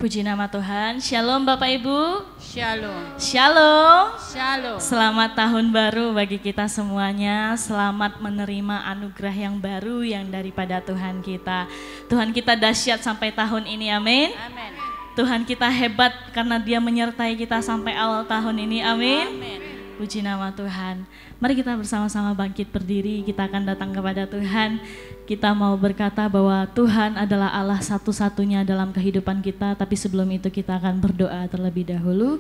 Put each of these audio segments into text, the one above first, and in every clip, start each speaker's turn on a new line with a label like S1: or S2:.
S1: Puji nama Tuhan. Shalom Bapak Ibu.
S2: Shalom.
S1: Shalom.
S2: Shalom.
S1: Selamat tahun baru bagi kita semuanya. Selamat menerima anugerah yang baru yang daripada Tuhan kita. Tuhan kita dahsyat sampai tahun ini, amin.
S2: Amin.
S1: Tuhan kita hebat karena Dia menyertai kita sampai awal tahun ini, amin.
S2: Amin.
S1: Puji nama Tuhan. Mari kita bersama-sama bangkit berdiri, kita akan datang kepada Tuhan. Kita mau berkata bahwa Tuhan adalah Allah satu-satunya dalam kehidupan kita, tapi sebelum itu kita akan berdoa terlebih dahulu.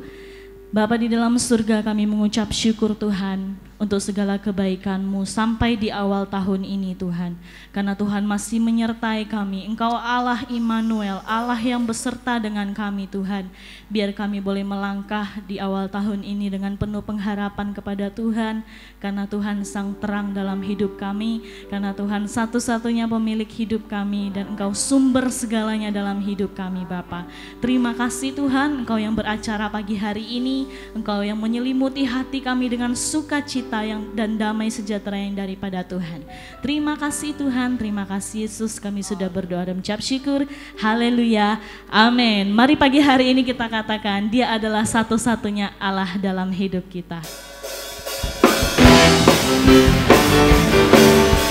S1: Bapa di dalam surga, kami mengucap syukur Tuhan untuk segala kebaikan-Mu sampai di awal tahun ini Tuhan. Karena Tuhan masih menyertai kami, Engkau Allah Immanuel, Allah yang beserta dengan kami Tuhan. Biar kami boleh melangkah di awal tahun ini dengan penuh pengharapan kepada Tuhan. Karena Tuhan sang terang dalam hidup kami, karena Tuhan satu-satunya pemilik hidup kami, dan Engkau sumber segalanya dalam hidup kami Bapa. Terima kasih Tuhan, Engkau yang beracara pagi hari ini, Engkau yang menyelimuti hati kami dengan sukacita dan damai sejahtera yang daripada Tuhan. Terima kasih Tuhan, terima kasih Yesus, kami sudah berdoa dan mengucap syukur. Haleluya, amin. Mari pagi hari ini kita katakan, Dia adalah satu-satunya Allah dalam hidup kita.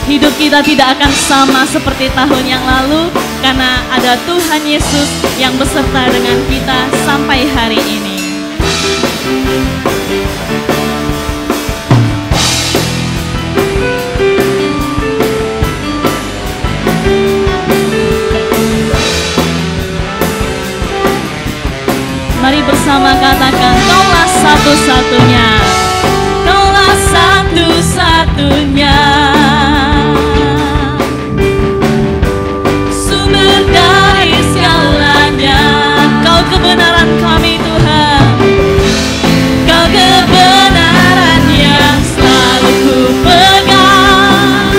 S1: Hidup kita tidak akan sama seperti tahun yang lalu, karena ada Tuhan Yesus yang beserta dengan kita sampai hari ini. Mari bersama katakan, Kaulah satu-satunya, Kaulah satu-satunya, sumber dari segalanya. Kau kebenaran kami Tuhan, Kau kebenaran yang selalu ku pegang,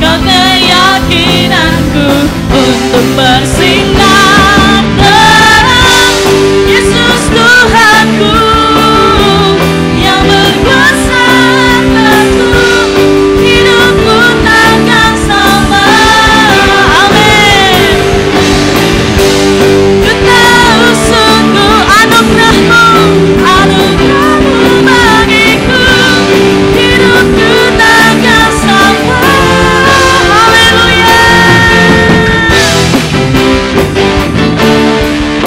S1: Kau keyakinanku untuk bersinggah. Tuhanku yang berkuasa atasku, hidupku takkan sama. Amin. Ku tahu sungguh anugerah-Mu bagiku, hidupku takkan sama. Haleluya.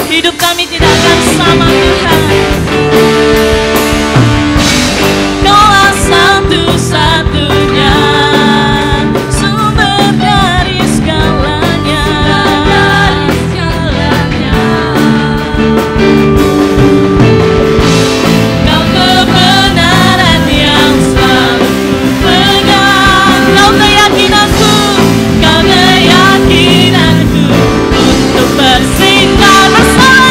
S1: Hidup kami tidak akan sama Tuhan. Kaulah satu-satunya, sumber dari segalanya. Kau kebenaran yang selalu ku pegang, Kau keyakinanku, Kau keyakinanku untuk bersinggah bersama.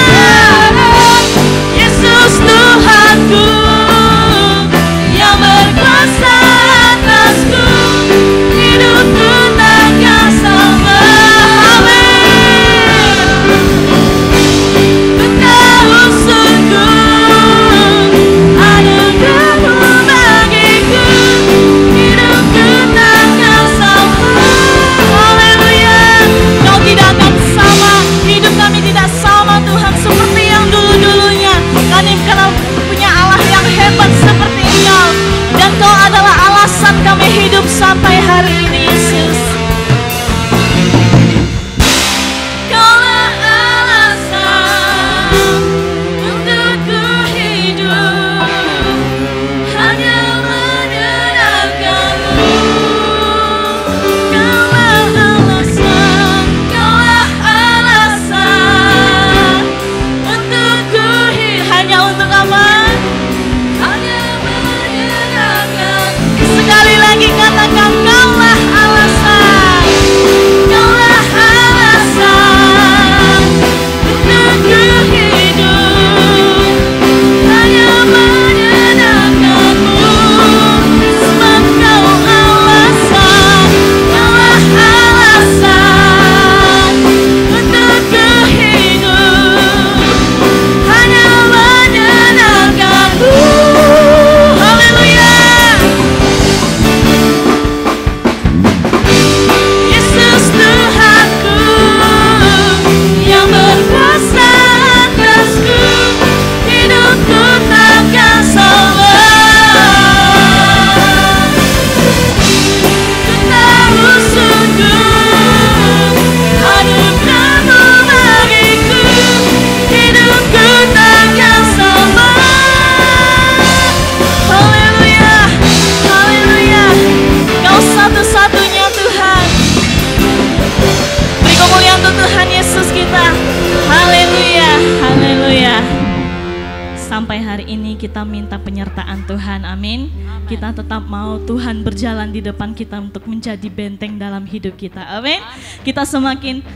S1: sampai hari ini kita minta penyertaan Tuhan, amin. Kita tetap mau Tuhan berjalan di depan kita untuk menjadi benteng dalam hidup kita, amin. Kita semakin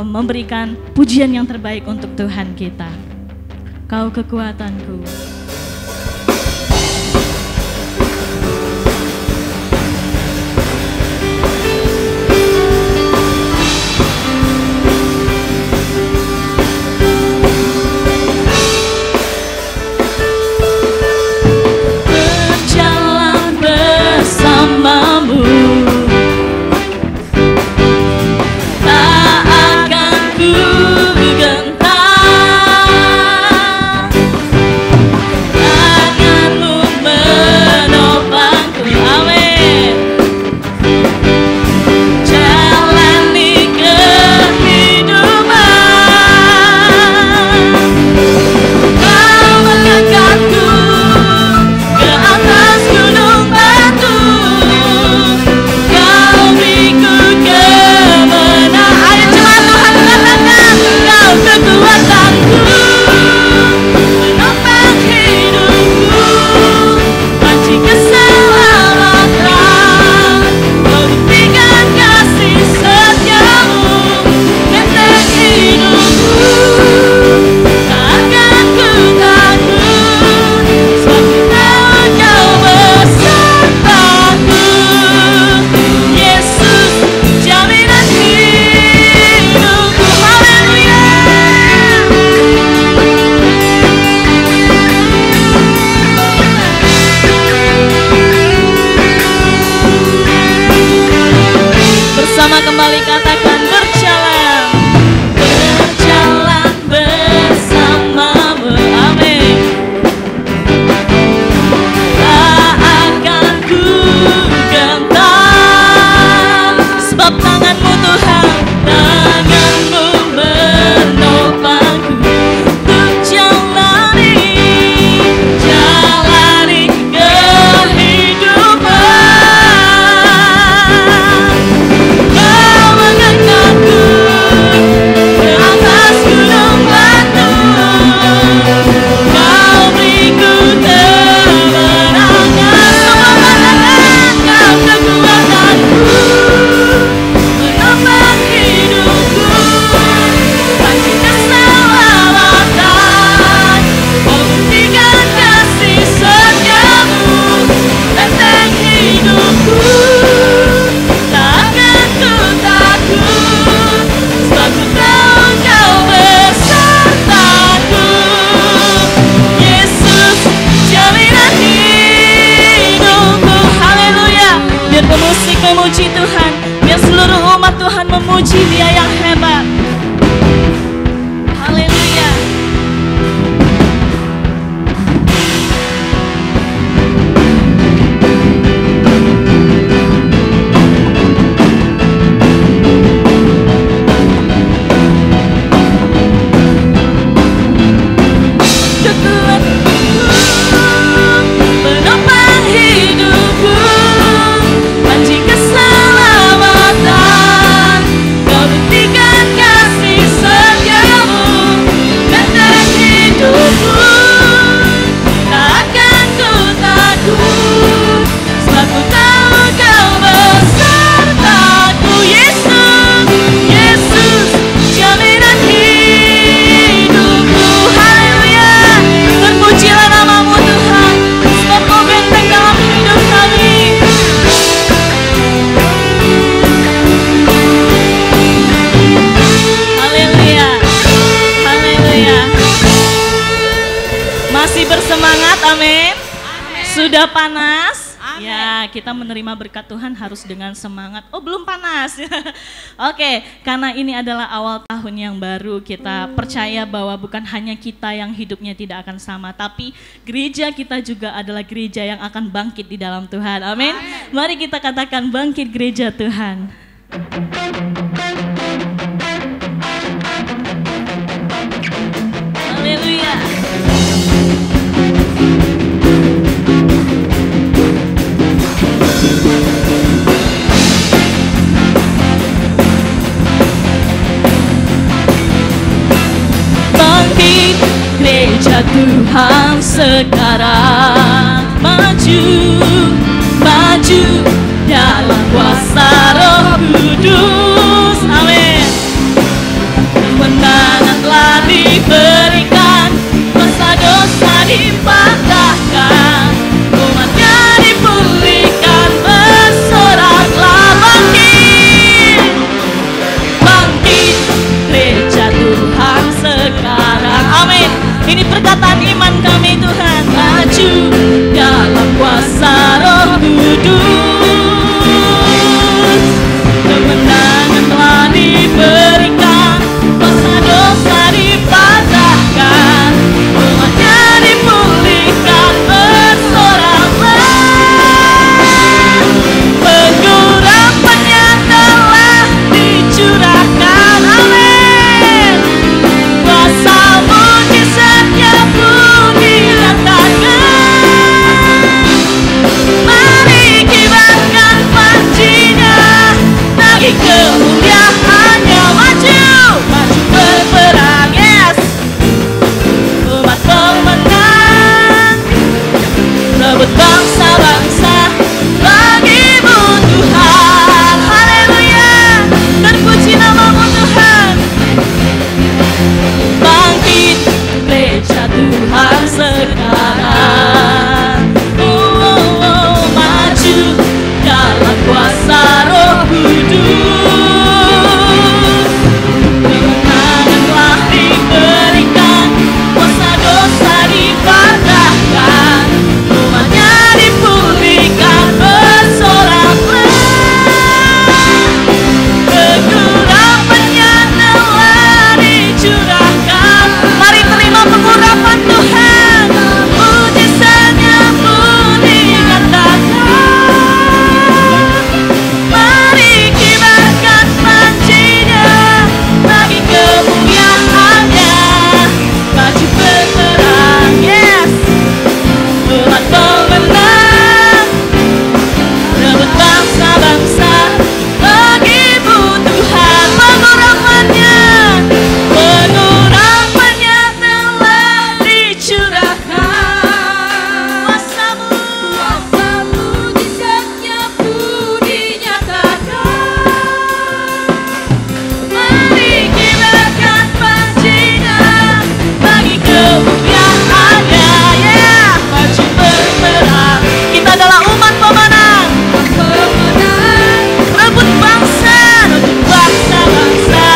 S1: memberikan pujian yang terbaik untuk Tuhan kita. Kau kekuatanku. Kembali katakan berjalan, berjalan bersamamu, amin. Tak akan ku gentar, sebab tanganmu Tuhan, tanganmu menopangku untuk jalani kehidupan. Memuji Tuhan, biar seluruh umat Tuhan memuji Dia yang hebat. Haleluya. Menopang hidupku, panji keselamatan, kau buktikan kasih setiamu, benteng hidupku. Tak akan ku takut, sebab ku tahu kau besertaku. Yesus, Yesus, jaminan hidupku. Haleluya. Terpujilah namamu Tuhan, sebab kau benteng dalam hidup kami. Haleluya, haleluya. Masih bersemangat, amin. Sudah panas? Ya, kita menerima berkat Tuhan harus dengan semangat. Oh, belum panas. Oke, karena ini adalah awal tahun yang baru, kita percaya bahwa bukan hanya kita yang hidupnya tidak akan sama, tapi gereja kita juga adalah gereja yang akan bangkit di dalam Tuhan. Amin. Mari kita katakan bangkit gereja Tuhan. Haleluya. Bangkit gereja gereja Tuhan sekarang maju, maju dalam kuasa Roh Kudus. Amin. Kemenangan telah diberikan, kuasa dosa dipatahkan, umatnya dipulihkan, bersoraklah bangkit, bangkit gereja Tuhan sekarang. Amin. Ini perkataan iman kami Tuhan. Maju dalam kuasa Roh Kudus, kemenangan telah diberikan, kuasa dosa dipatahkan, umatnya dipulihkan, bersoraklah. Pengurapannya telah dicurahkan. Amin. Kuasa mujizatnya pun dinyatakan. Mari kibarkan pancinya, bagi kemuliaannya. Maju, maju berperang, yes. Umat pemenang, rebut bangsa-bangsa bagimu Tuhan. Haleluya, terpuji namamu Tuhan. Bangkit gereja Tuhan sekarang. Maju dalam kuasa Roh Kudus, kemenangan telah diberikan, kuasa dosa dipatahkan, umatnya dipulihkan, bersoraklah. Pengurapannya telah dicurahkan. Mari terima pengurapan Tuhan, mujizatnya pun dinyatakan. Mari kibarkan pancinya, bagi kemuliaannya. Maju berperang, yes. Umat pemenang, rebut bangsa-bangsa bagimu Tuhan. Pengurapannya, pengurapannya telah dicurahkan. Kuasa-Mu, kuasa mujizatnya pun dinyatakan. Mari kibarkan pancinya, bagi kemuliaannya, yeah. Maju berperang, kita adalah umat pemenang. Rebut bangsa, rebut bangsa-bangsa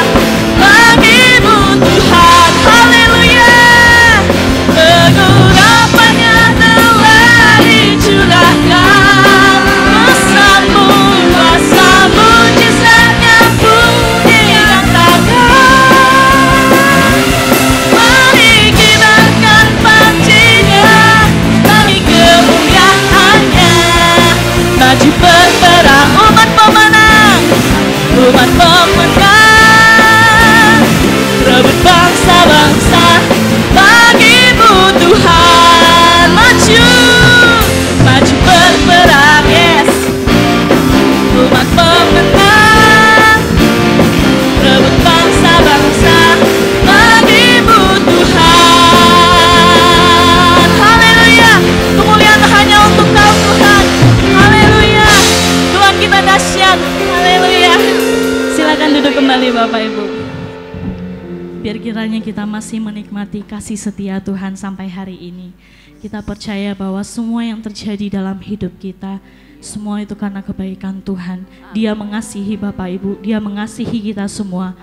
S1: bagimu Tuhan. Haleluya. Pengurapannya telah dicurahkan. Kuasa-Mu, kuasa mujizatnya pun dinyatakan. Mari kibarkan pancinya, bagi kemuliaannya. Maju berperang, umat pemenang, umat pemenang, rebut bangsa-bangsa bagimu Tuhan. Maju, maju berperang, yes. Umat pemenang, rebut bangsa-bangsa bagimu Tuhan. Haleluya, kemuliaan hanya untuk Kau Tuhan. Haleluya, Tuhan kita dahsyat. Haleluya. Silakan duduk kembali Bapak Ibu. Biar kiranya kita masih menikmati kasih setia Tuhan sampai hari ini. Kita percaya bahwa semua yang terjadi dalam hidup kita, semua itu karena kebaikan Tuhan. Dia mengasihi Bapak Ibu, Dia mengasihi kita semua.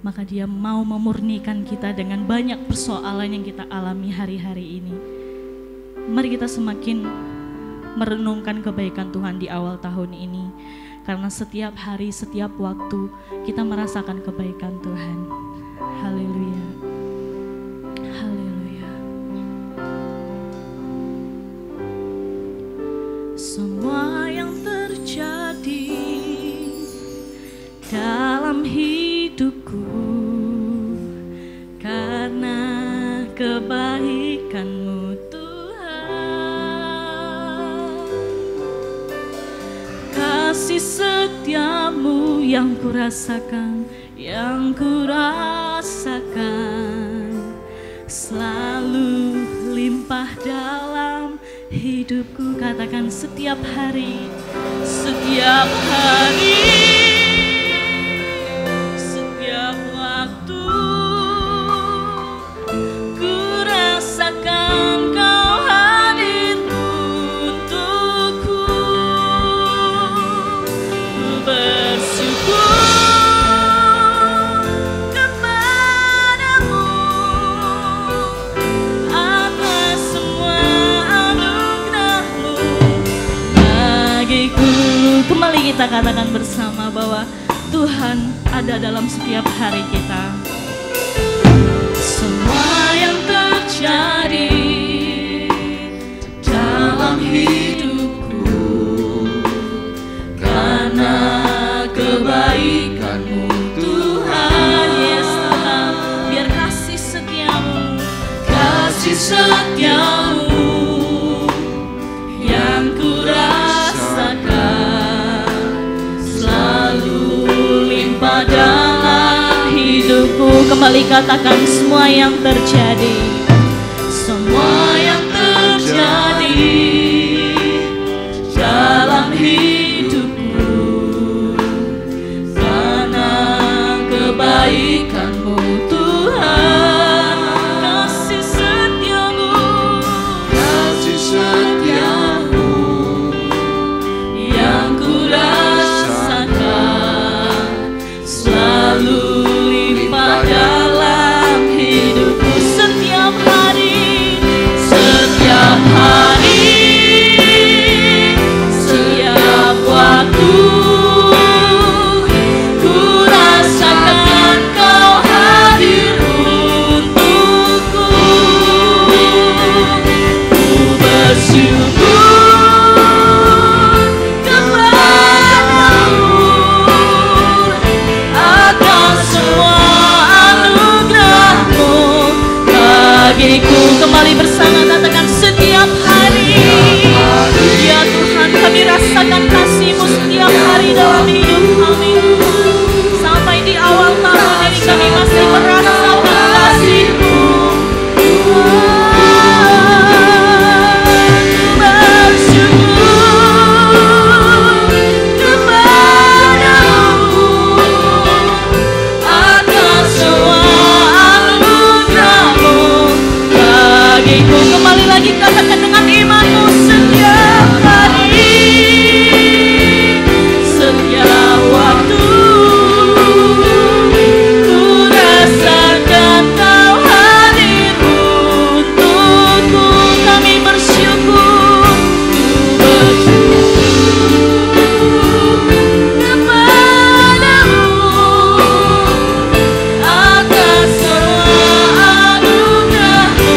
S1: Maka Dia mau memurnikan kita dengan banyak persoalan yang kita alami hari-hari ini. Mari kita semakin merenungkan kebaikan Tuhan di awal tahun ini. Karena setiap hari, setiap waktu kita merasakan kebaikan Tuhan. Haleluya. Haleluya. Semua yang terjadi dalam hidupku karena kebaikan-Mu Tuhan. Kasih setia-Mu yang kurasakan, selalu limpah dalam hidupku. Katakan setiap hari, setiap hari, setiap waktu, ku rasakan Kau hadir untukku. Ku bersyukur kembali kita katakan bersama bahwa Tuhan ada dalam setiap hari kita. Semua yang terjadi dalam hidupku karena kebaikan-Mu Tuhan. Yes Tuhan, biar kasih setiamu, kasih setiamu yang ku dalam hidupku. Kembali katakan semua yang terjadi, semua yang terjadi dalam hidupku karena kebaikan-Mu Tuhan. Kasih setiamu, kasih setiamu yang ku selalu limpah dalam hidupku. Setiap hari, setiap hari, setiap waktu, ku rasakan Kau hadir untukku. Ku bersyukur kepadamu atas semua anugerah-Mu bagiku. Kembali bersama katakan setiap hari, ya Tuhan, kami rasakan kasih-Mu setiap hari dalam hidup kami. Sampai di awal tahun ini kami masih merasakan kasih-Mu. Kembali lagi katakan dengan iman-Mu setiap hari, setiap waktu, ku rasakan Kau hadir untukku. Kami bersyukur, ku bersyukur kepadamu atas semua anugerah-Mu.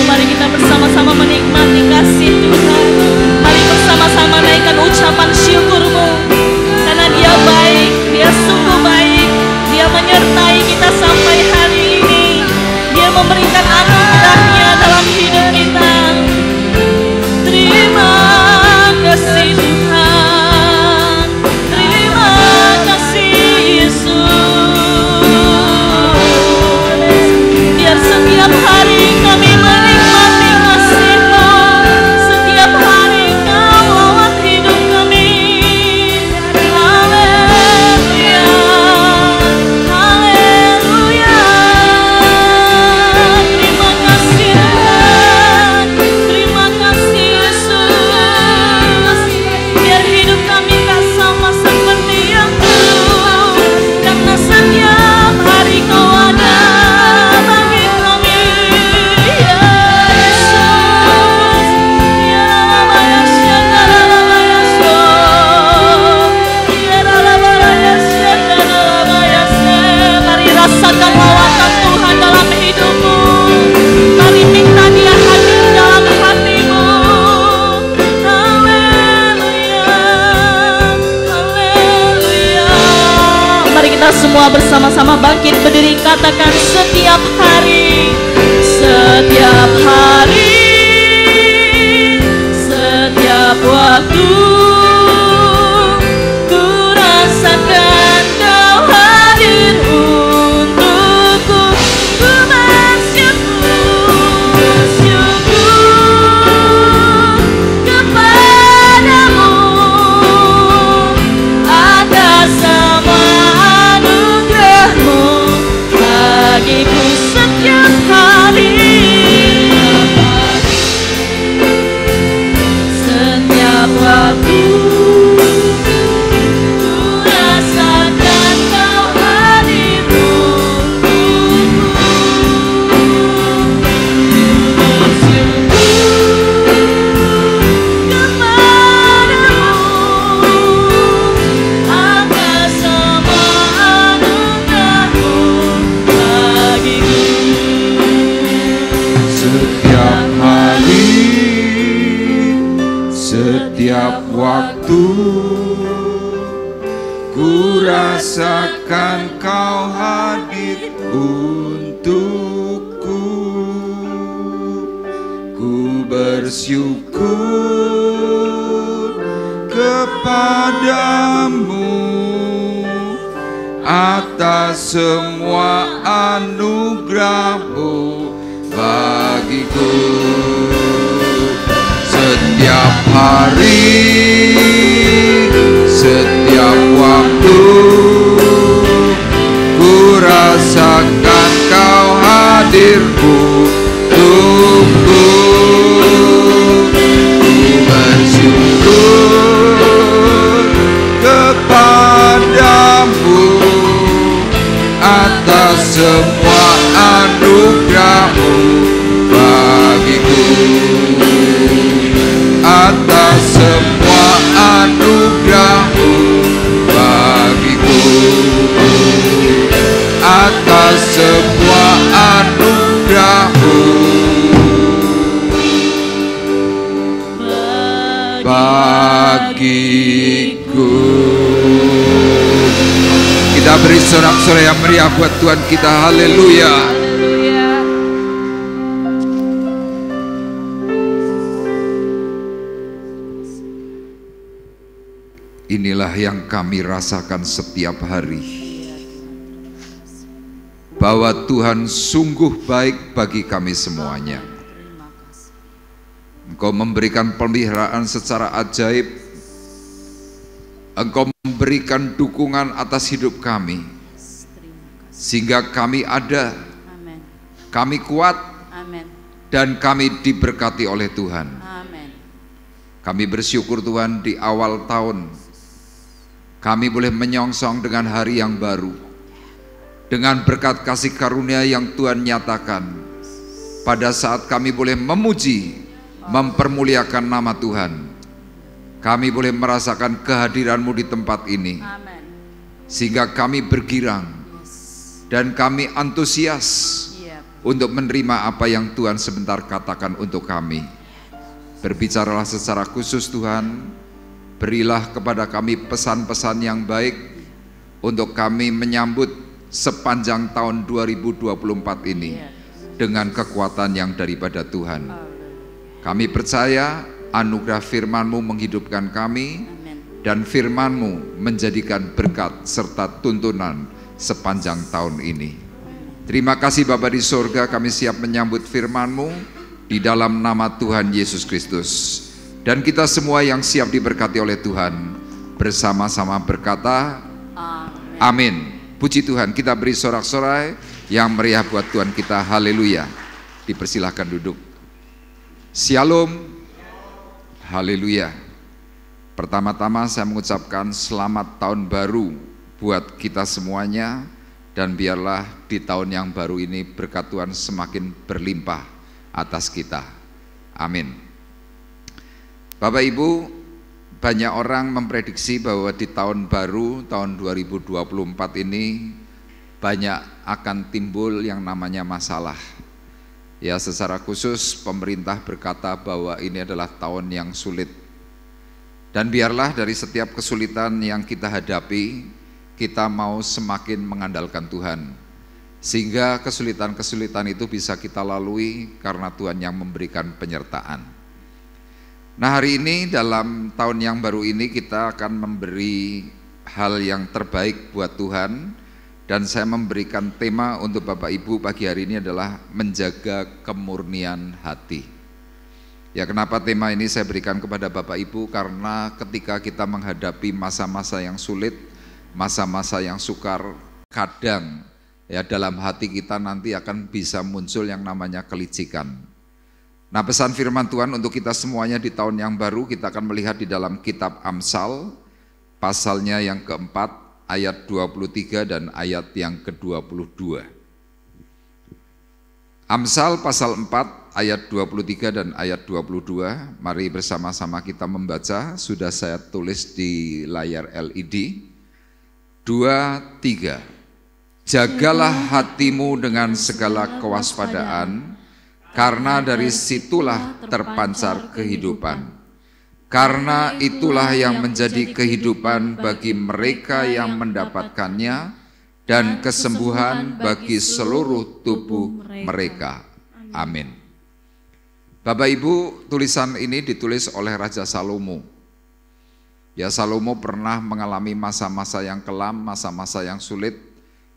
S1: Mari kita bersama-sama menikmati kasih Tuhan. Mari bersama-sama naikkan ucapan syukur-Mu, karena Dia baik, Dia sungguh baik. Dia menyertai kita sampai hari ini. Dia memberikan anugerah-Nya dalam hidup kita. Terima kasih Tuhan, terima kasih Yesus. Biar setiap hari kami menikmati kasih-Mu, setiap hari Kau lawat hidup kami. Haleluya, haleluya. Terima kasih Tuhan, terima kasih Yesus. Biar hidup kami tak sama seperti yang dulu, karena setiap hari Kau ada bagi kami. Ya Yesus, ya Yesus, mari rasakan lawatan Tuhan dalam hidupmu. Mari minta Dia hadir dalam hatimu. Haleluya, haleluya. Mari kita semua bersama-sama bangkit berdiri, katakan setiap hari, setiap hari, setiap waktu, ku rasakan Kau hadir untukku. Ku
S2: waktu ku rasakan kau hadir untukku. Ku bersyukur kepadamu atas semua anugerah-Mu bagiku. Setiap hari, setiap waktu ku rasakan kau hadirku untukku. Ku bersyukur kepadamu atas semua anugerah-Mu bagiku. Atas semua anugerah-Mu bagiku. Atas semua anugerah-Mu bagiku. Kita beri sorak-sorai yang meriah buat Tuhan kita. Haleluya. Inilah yang kami rasakan setiap hari, bahwa Tuhan sungguh baik bagi kami semuanya. Engkau memberikan pemeliharaan secara ajaib. Engkau memberikan dukungan atas hidup kami, sehingga kami ada, kami kuat, dan kami diberkati oleh Tuhan. Kami bersyukur Tuhan, di awal tahun kami boleh menyongsong dengan hari yang baru, dengan berkat kasih karunia yang Tuhan nyatakan. Pada saat kami boleh memuji, mempermuliakan nama Tuhan, kami boleh merasakan kehadiran-Mu di tempat ini. Sehingga kami bergirang dan kami antusias untuk menerima apa yang Tuhan sebentar katakan untuk kami. Berbicaralah secara khusus Tuhan, berilah kepada kami pesan-pesan yang baik untuk kami menyambut sepanjang tahun 2024 ini dengan kekuatan yang daripada Tuhan. Kami percaya anugerah firman-Mu menghidupkan kami, dan firman-Mu menjadikan berkat serta tuntunan sepanjang tahun ini. Terima kasih Bapa di sorga, kami siap menyambut firman-Mu di dalam nama Tuhan Yesus Kristus. Dan kita semua yang siap diberkati oleh Tuhan bersama-sama berkata amin. Puji Tuhan, kita beri sorak-sorai yang meriah buat Tuhan kita. Haleluya. Dipersilahkan duduk. Shalom. Haleluya. Pertama-tama saya mengucapkan selamat tahun baru buat kita semuanya, dan biarlah di tahun yang baru ini berkat Tuhan semakin berlimpah atas kita. Amin. Bapak Ibu, banyak orang memprediksi bahwa di tahun baru, tahun 2024 ini banyak akan timbul yang namanya masalah. Ya, secara khusus pemerintah berkata bahwa ini adalah tahun yang sulit. Dan biarlah dari setiap kesulitan yang kita hadapi, kita mau semakin mengandalkan Tuhan. Sehingga kesulitan-kesulitan itu bisa kita lalui karena Tuhan yang memberikan penyertaan. Nah, hari ini dalam tahun yang baru ini kita akan memberi hal yang terbaik buat Tuhan, dan saya memberikan tema untuk Bapak Ibu pagi hari ini adalah menjaga kemurnian hati. Ya, kenapa tema ini saya berikan kepada Bapak Ibu? Karena ketika kita menghadapi masa-masa yang sulit, masa-masa yang sukar, kadang ya dalam hati kita nanti akan bisa muncul yang namanya kelicikan. Nah, pesan firman Tuhan untuk kita semuanya di tahun yang baru kita akan melihat di dalam kitab Amsal, pasalnya yang keempat, ayat 23 dan ayat yang ke-22. Amsal pasal 4, ayat 23 dan ayat 22, mari bersama-sama kita membaca, sudah saya tulis di layar LED. 2, 3. Jagalah hatimu dengan segala kewaspadaan, karena dari situlah terpancar kehidupan. Karena itulah yang menjadi kehidupan bagi mereka yang mendapatkannya dan kesembuhan bagi seluruh tubuh mereka. Amin. Bapak Ibu, tulisan ini ditulis oleh Raja Salomo. Ya, Salomo pernah mengalami masa-masa yang kelam, masa-masa yang sulit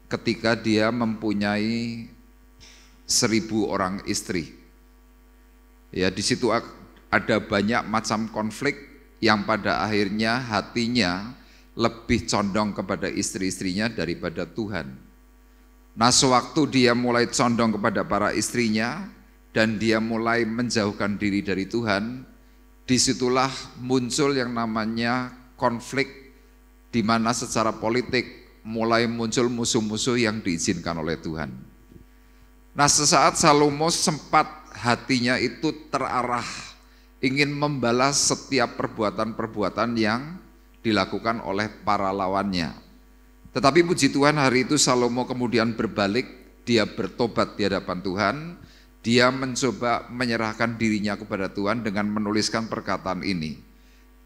S2: ketika dia mempunyai 1000 orang istri. Ya, di situ ada banyak macam konflik yang pada akhirnya hatinya lebih condong kepada istri-istrinya daripada Tuhan. Nah, sewaktu dia mulai condong kepada para istrinya dan dia mulai menjauhkan diri dari Tuhan, disitulah muncul yang namanya konflik, di mana secara politik mulai muncul musuh-musuh yang diizinkan oleh Tuhan. Nah, sesaat Salomo sempat hatinya itu terarah, ingin membalas setiap perbuatan-perbuatan yang dilakukan oleh para lawannya. Tetapi puji Tuhan, hari itu Salomo kemudian berbalik, dia bertobat di hadapan Tuhan, dia mencoba menyerahkan dirinya kepada Tuhan dengan menuliskan perkataan ini.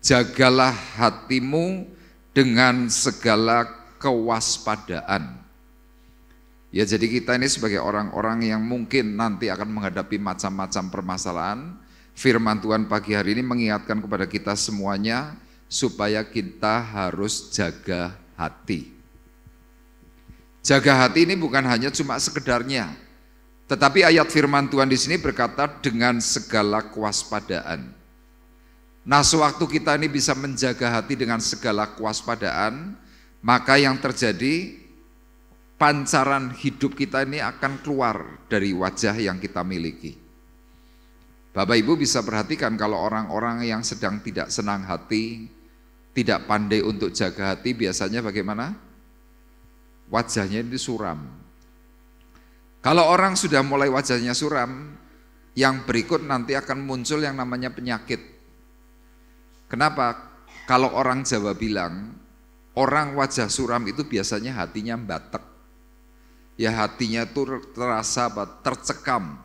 S2: Jagalah hatimu dengan segala kewaspadaan. Ya, jadi kita ini sebagai orang-orang yang mungkin nanti akan menghadapi macam-macam permasalahan, firman Tuhan pagi hari ini mengingatkan kepada kita semuanya supaya kita harus jaga hati. Jaga hati ini bukan hanya cuma sekedarnya, tetapi ayat firman Tuhan di sini berkata dengan segala kewaspadaan. Nah, sewaktu kita ini bisa menjaga hati dengan segala kewaspadaan, maka yang terjadi, pancaran hidup kita ini akan keluar dari wajah yang kita miliki. Bapak Ibu bisa perhatikan kalau orang-orang yang sedang tidak senang hati, tidak pandai untuk jaga hati, biasanya bagaimana? Wajahnya ini suram. Kalau orang sudah mulai wajahnya suram, yang berikut nanti akan muncul yang namanya penyakit. Kenapa? Kalau orang Jawa bilang, orang wajah suram itu biasanya hatinya batek. Ya, hatinya itu terasa tercekam.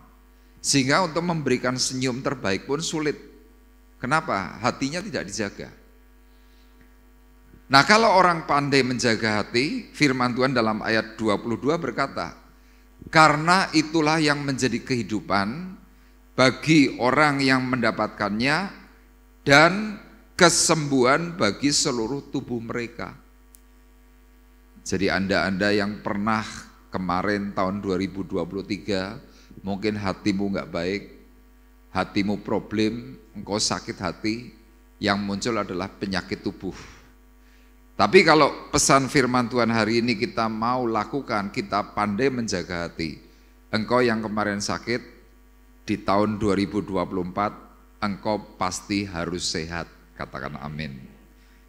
S2: Sehingga untuk memberikan senyum terbaik pun sulit. Kenapa? Hatinya tidak dijaga. Nah, kalau orang pandai menjaga hati, firman Tuhan dalam ayat 22 berkata, karena itulah yang menjadi kehidupan bagi orang yang mendapatkannya dan kesembuhan bagi seluruh tubuh mereka. Jadi Anda yang pernah kemarin tahun 2023 mungkin hatimu nggak baik, hatimu problem, engkau sakit hati, yang muncul adalah penyakit tubuh. Tapi kalau pesan firman Tuhan hari ini kita mau lakukan, kita pandai menjaga hati. Engkau yang kemarin sakit, di tahun 2024 engkau pasti harus sehat. Katakan amin.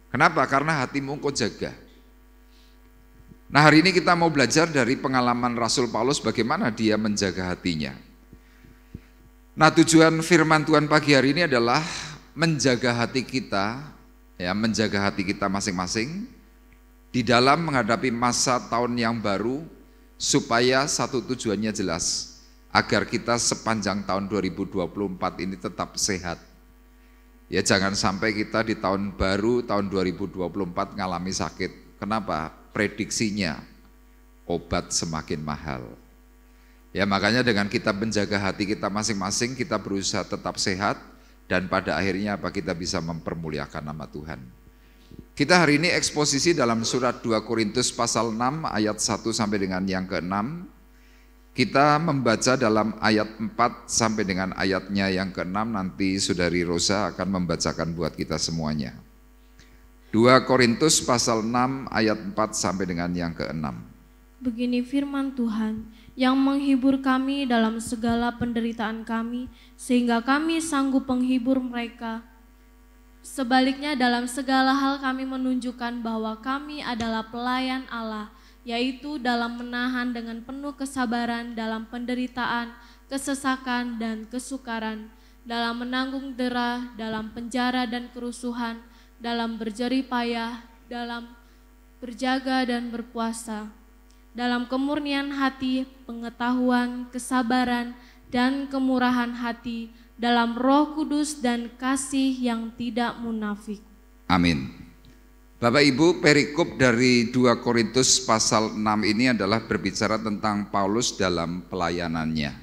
S2: Kenapa? Karena hatimu engkau jaga. Nah, hari ini kita mau belajar dari pengalaman Rasul Paulus bagaimana dia menjaga hatinya. Nah, tujuan firman Tuhan pagi hari ini adalah menjaga hati kita, ya, menjaga hati kita masing-masing di dalam menghadapi masa tahun yang baru, supaya satu tujuannya jelas, agar kita sepanjang tahun 2024 ini tetap sehat. Ya, jangan sampai kita di tahun baru, tahun 2024 ngalami sakit. Kenapa? Prediksinya obat semakin mahal. Ya, makanya dengan kita menjaga hati kita masing-masing, kita berusaha tetap sehat, dan pada akhirnya apa? Kita bisa mempermuliakan nama Tuhan. Kita hari ini eksposisi dalam surat 2 Korintus pasal 6 ayat 1 sampai dengan yang ke-6. Kita membaca dalam ayat 4 sampai dengan ayatnya yang ke-6, nanti Saudari Rosa akan membacakan buat kita semuanya. 2 Korintus pasal 6 ayat 4 sampai dengan yang ke-6.
S3: Begini firman Tuhan, yang menghibur kami dalam segala penderitaan kami, sehingga kami sanggup menghibur mereka. Sebaliknya dalam segala hal kami menunjukkan bahwa kami adalah pelayan Allah, yaitu dalam menahan dengan penuh kesabaran dalam penderitaan, kesesakan, dan kesukaran, dalam menanggung dera, dalam penjara dan kerusuhan, dalam berjerih payah, dalam berjaga dan berpuasa, dalam kemurnian hati, pengetahuan, kesabaran, dan kemurahan hati, dalam Roh Kudus dan kasih yang tidak munafik.
S2: Amin. Bapak Ibu, perikop dari 2 Korintus pasal 6 ini adalah berbicara tentang Paulus dalam pelayanannya.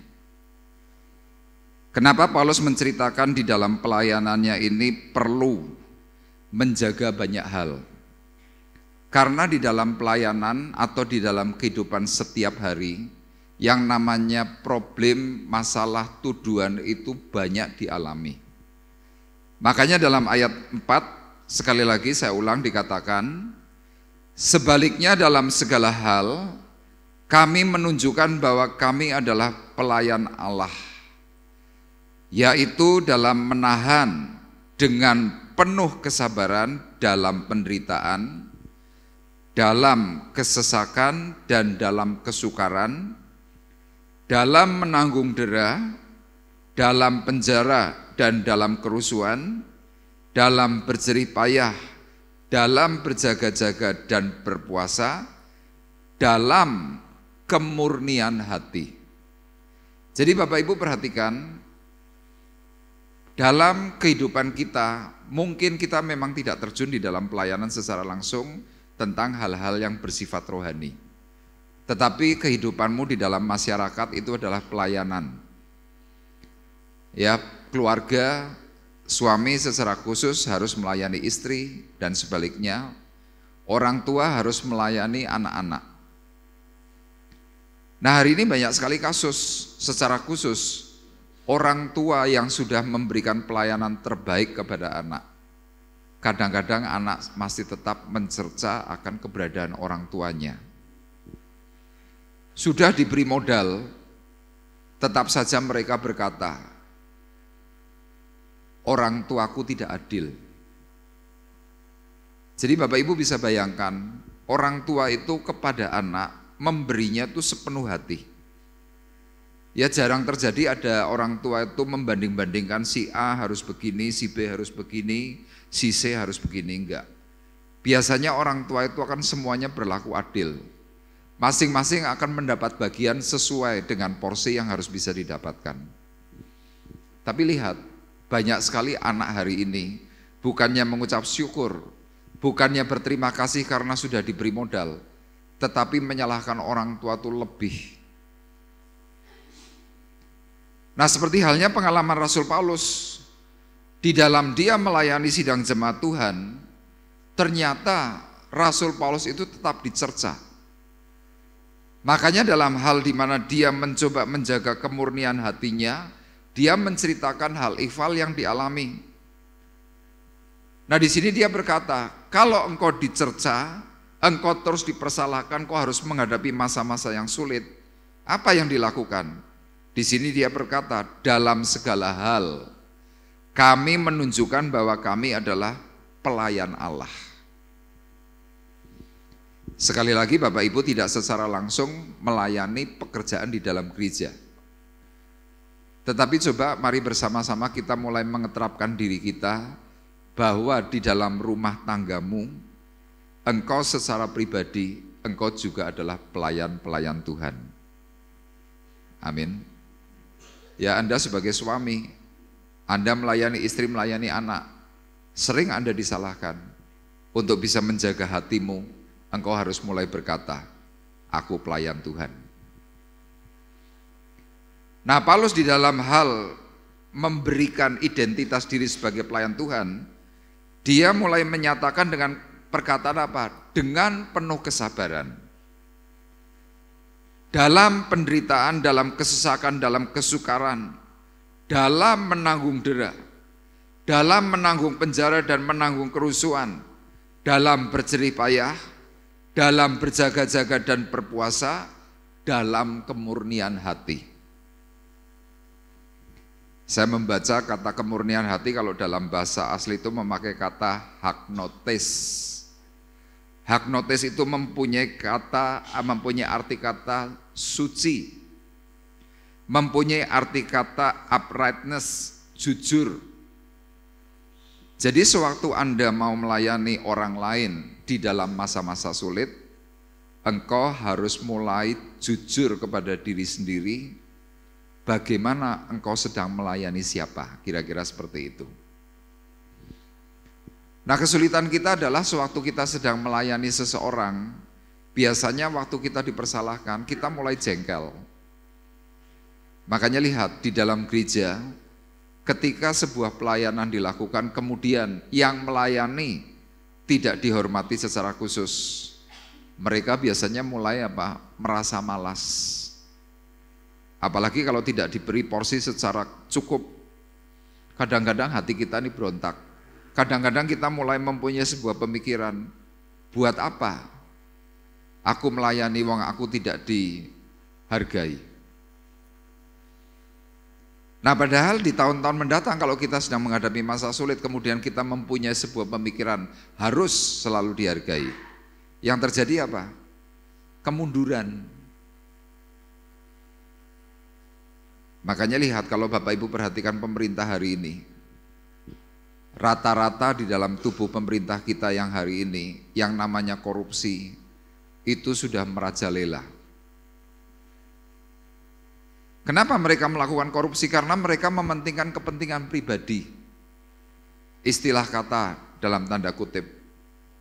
S2: Kenapa Paulus menceritakan di dalam pelayanannya ini perlu menjaga banyak hal? Karena di dalam pelayanan atau di dalam kehidupan setiap hari, yang namanya problem, masalah, tuduhan itu banyak dialami. Makanya dalam ayat 4, sekali lagi saya ulang, dikatakan, sebaliknya dalam segala hal, kami menunjukkan bahwa kami adalah pelayan Allah, yaitu dalam menahan dengan penuh kesabaran dalam penderitaan, dalam kesesakan dan dalam kesukaran, dalam menanggung dera, dalam penjara dan dalam kerusuhan, dalam berjerih payah, dalam berjaga-jaga dan berpuasa, dalam kemurnian hati. Jadi Bapak Ibu perhatikan, dalam kehidupan kita, mungkin kita memang tidak terjun di dalam pelayanan secara langsung tentang hal-hal yang bersifat rohani. Tetapi kehidupanmu di dalam masyarakat itu adalah pelayanan. Ya, keluarga, suami secara khusus harus melayani istri dan sebaliknya, orang tua harus melayani anak-anak. Nah, hari ini banyak sekali kasus secara khusus orang tua yang sudah memberikan pelayanan terbaik kepada anak. Kadang-kadang anak masih tetap mencerca akan keberadaan orang tuanya. Sudah diberi modal, tetap saja mereka berkata, orang tuaku tidak adil. Jadi Bapak Ibu bisa bayangkan, orang tua itu kepada anak memberinya itu sepenuh hati. Ya jarang terjadi ada orang tua itu membanding-bandingkan si A harus begini, si B harus begini, si C harus begini, enggak. Biasanya orang tua itu akan semuanya berlaku adil. Masing-masing akan mendapat bagian sesuai dengan porsi yang harus bisa didapatkan. Tapi lihat, banyak sekali anak hari ini bukannya mengucap syukur, bukannya berterima kasih karena sudah diberi modal, tetapi menyalahkan orang tua itu lebih. Nah, seperti halnya pengalaman Rasul Paulus, di dalam dia melayani sidang jemaat Tuhan, ternyata Rasul Paulus itu tetap dicerca. Makanya dalam hal di mana dia mencoba menjaga kemurnian hatinya, dia menceritakan hal ihwal yang dialami. Nah, di sini dia berkata, kalau engkau dicerca, engkau terus dipersalahkan, kau harus menghadapi masa-masa yang sulit. Apa yang dilakukan? Di sini dia berkata, dalam segala hal, kami menunjukkan bahwa kami adalah pelayan Allah. Sekali lagi Bapak Ibu tidak secara langsung melayani pekerjaan di dalam gereja. Tetapi coba mari bersama-sama kita mulai mengeterapkan diri kita bahwa di dalam rumah tanggamu, engkau secara pribadi, engkau juga adalah pelayan-pelayan Tuhan. Amin. Ya, Anda sebagai suami, Anda melayani istri, melayani anak, sering Anda disalahkan. Untuk bisa menjaga hatimu, engkau harus mulai berkata, aku pelayan Tuhan. Nah, Paulus di dalam hal memberikan identitas diri sebagai pelayan Tuhan, dia mulai menyatakan dengan perkataan apa? Dengan penuh kesabaran. Dalam penderitaan, dalam kesesakan, dalam kesukaran, dalam menanggung dera, dalam menanggung penjara dan menanggung kerusuhan, dalam berjerih payah, dalam berjaga-jaga dan berpuasa, dalam kemurnian hati. Saya membaca kata kemurnian hati kalau dalam bahasa asli itu memakai kata haknotes. Haknotes itu mempunyai arti kata suci, mempunyai arti kata uprightness, jujur. Jadi sewaktu Anda mau melayani orang lain di dalam masa-masa sulit, engkau harus mulai jujur kepada diri sendiri bagaimana engkau sedang melayani siapa, kira-kira seperti itu. Nah, kesulitan kita adalah sewaktu kita sedang melayani seseorang, biasanya waktu kita dipersalahkan, kita mulai jengkel. Makanya lihat di dalam gereja, ketika sebuah pelayanan dilakukan, kemudian yang melayani tidak dihormati secara khusus, mereka biasanya mulai merasa malas. Apalagi kalau tidak diberi porsi secara cukup. Kadang-kadang hati kita ini berontak. Kadang-kadang kita mulai mempunyai sebuah pemikiran, buat apa aku melayani wong aku tidak dihargai. Nah, padahal di tahun-tahun mendatang kalau kita sedang menghadapi masa sulit, kemudian kita mempunyai sebuah pemikiran harus selalu dihargai. Yang terjadi apa? Kemunduran. Makanya lihat kalau Bapak Ibu perhatikan pemerintah hari ini, rata-rata di dalam tubuh pemerintah kita yang hari ini, yang namanya korupsi, itu sudah merajalela. Kenapa mereka melakukan korupsi? Karena mereka mementingkan kepentingan pribadi. Istilah kata dalam tanda kutip,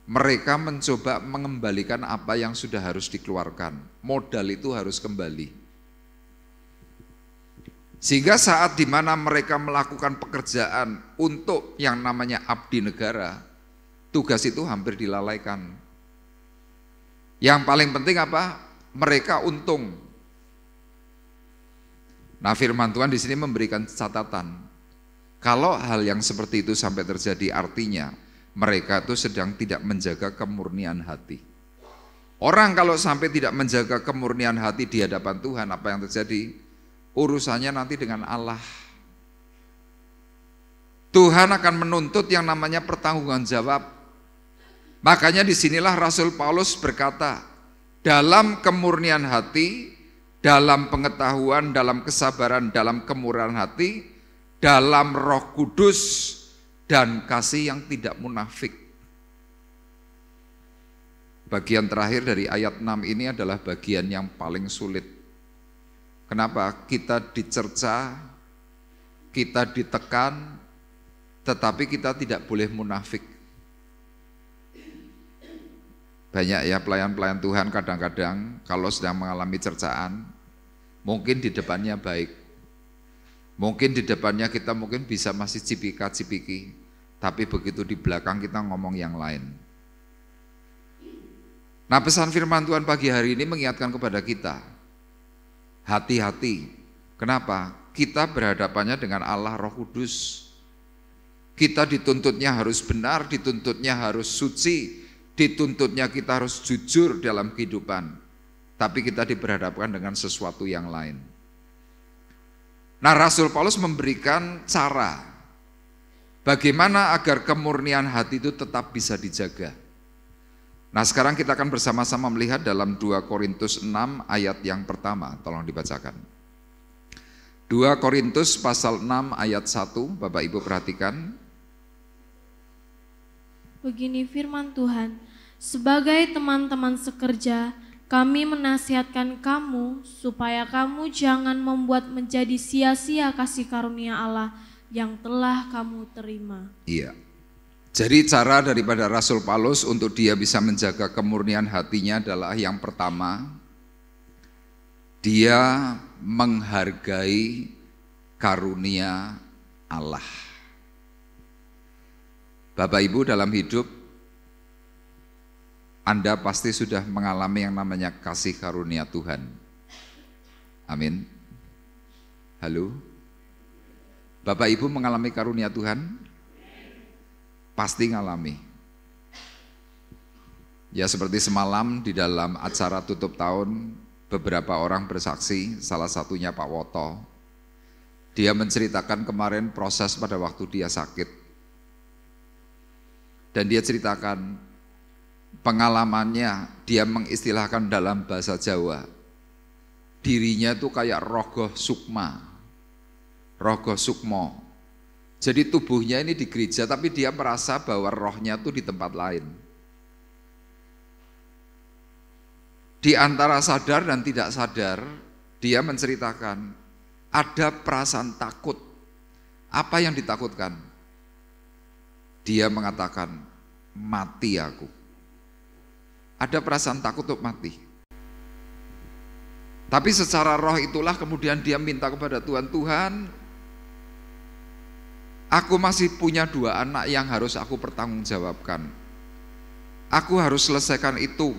S2: mereka mencoba mengembalikan apa yang sudah harus dikeluarkan. Modal itu harus kembali. Sehingga saat dimana mereka melakukan pekerjaan untuk yang namanya abdi negara, tugas itu hampir dilalaikan. Yang paling penting apa? Mereka untung. Nah, firman Tuhan di sini memberikan catatan. Kalau hal yang seperti itu sampai terjadi, artinya mereka itu sedang tidak menjaga kemurnian hati. Orang kalau sampai tidak menjaga kemurnian hati di hadapan Tuhan, apa yang terjadi? Urusannya nanti dengan Allah. Tuhan akan menuntut yang namanya pertanggungjawaban jawab. Makanya disinilah Rasul Paulus berkata, dalam kemurnian hati, dalam pengetahuan, dalam kesabaran, dalam kemurahan hati, dalam Roh Kudus dan kasih yang tidak munafik. Bagian terakhir dari ayat 6 ini adalah bagian yang paling sulit. Kenapa? Kita dicerca, kita ditekan, tetapi kita tidak boleh munafik. Banyak ya pelayan-pelayan Tuhan kadang-kadang kalau sedang mengalami cercaan, mungkin di depannya baik, mungkin di depannya kita mungkin bisa masih cipika-cipiki, tapi begitu di belakang kita ngomong yang lain. Nah, pesan firman Tuhan pagi hari ini mengingatkan kepada kita, hati-hati. Kenapa? Kita berhadapannya dengan Allah Roh Kudus. Kita dituntutnya harus benar, dituntutnya harus suci, dituntutnya kita harus jujur dalam kehidupan. Tapi kita diperhadapkan dengan sesuatu yang lain. Nah, Rasul Paulus memberikan cara bagaimana agar kemurnian hati itu tetap bisa dijaga. Nah, sekarang kita akan bersama-sama melihat dalam 2 Korintus 6 ayat yang pertama, tolong dibacakan. 2 Korintus pasal 6 ayat 1, Bapak Ibu perhatikan.
S3: Begini firman Tuhan, sebagai teman-teman sekerja, kami menasihatkan kamu supaya kamu jangan membuat menjadi sia-sia kasih karunia Allah yang telah kamu terima. Iya.
S2: Jadi cara daripada Rasul Paulus untuk dia bisa menjaga kemurnian hatinya adalah yang pertama, dia menghargai karunia Allah. Bapak Ibu dalam hidup, Anda pasti sudah mengalami yang namanya kasih karunia Tuhan. Amin. Halo? Bapak Ibu mengalami karunia Tuhan? Pasti ngalami. Ya seperti semalam di dalam acara tutup tahun, beberapa orang bersaksi, salah satunya Pak Woto. Dia menceritakan kemarin proses pada waktu dia sakit. Dan dia ceritakan pengalamannya, dia mengistilahkan dalam bahasa Jawa, dirinya itu kayak rogoh sukma, rogoh sukmo. Jadi tubuhnya ini di gereja, tapi dia merasa bahwa rohnya itu di tempat lain. Di antara sadar dan tidak sadar, dia menceritakan, ada perasaan takut. Apa yang ditakutkan? Dia mengatakan, mati aku. Ada perasaan takut untuk mati. Tapi secara roh itulah kemudian dia minta kepada Tuhan, Tuhan, aku masih punya 2 anak yang harus aku pertanggungjawabkan. Aku harus selesaikan itu.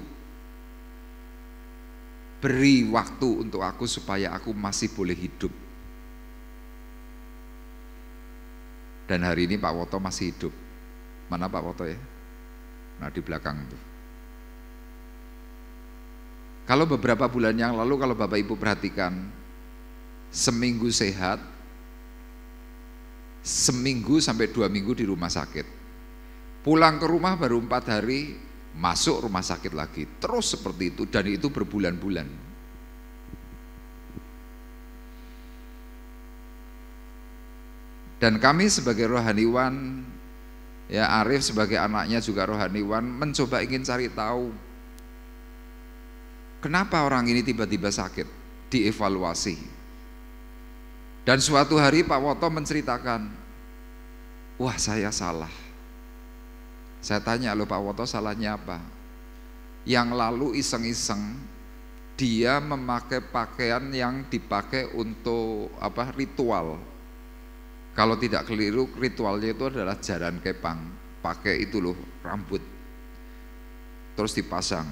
S2: Beri waktu untuk aku supaya aku masih boleh hidup. Dan hari ini Pak Woto masih hidup. Mana Pak Woto ya? Nah di belakang itu. Kalau beberapa bulan yang lalu kalau Bapak Ibu perhatikan, seminggu sehat, seminggu sampai 2 minggu di rumah sakit. Pulang ke rumah baru 4 hari, masuk rumah sakit lagi. Terus seperti itu, dan itu berbulan-bulan. Dan kami sebagai rohaniwan, ya Arif sebagai anaknya juga rohaniwan, mencoba ingin cari tahu, kenapa orang ini tiba-tiba sakit, dievaluasi. Dan suatu hari Pak Woto menceritakan, wah saya salah. Saya tanya, loh Pak Woto salahnya apa? Yang lalu iseng-iseng dia memakai pakaian yang dipakai untuk ritual. Kalau tidak keliru, ritualnya itu adalah jaran kepang, pakai itu loh rambut, terus dipasang.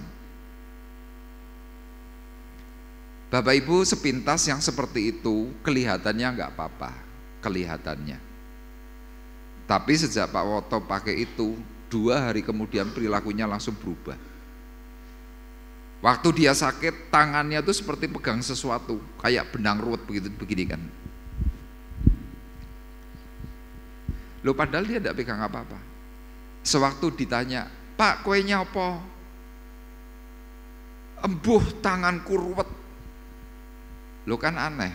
S2: Bapak Ibu sepintas yang seperti itu kelihatannya nggak apa-apa, kelihatannya. Tapi sejak Pak Woto pakai itu, 2 hari kemudian perilakunya langsung berubah. Waktu dia sakit, tangannya tuh seperti pegang sesuatu, kayak benang ruwet begitu begini kan. Loh padahal dia tidak pegang apa-apa. Sewaktu ditanya, Pak kuenya apa? Embuh tanganku ruwet. Loh kan aneh.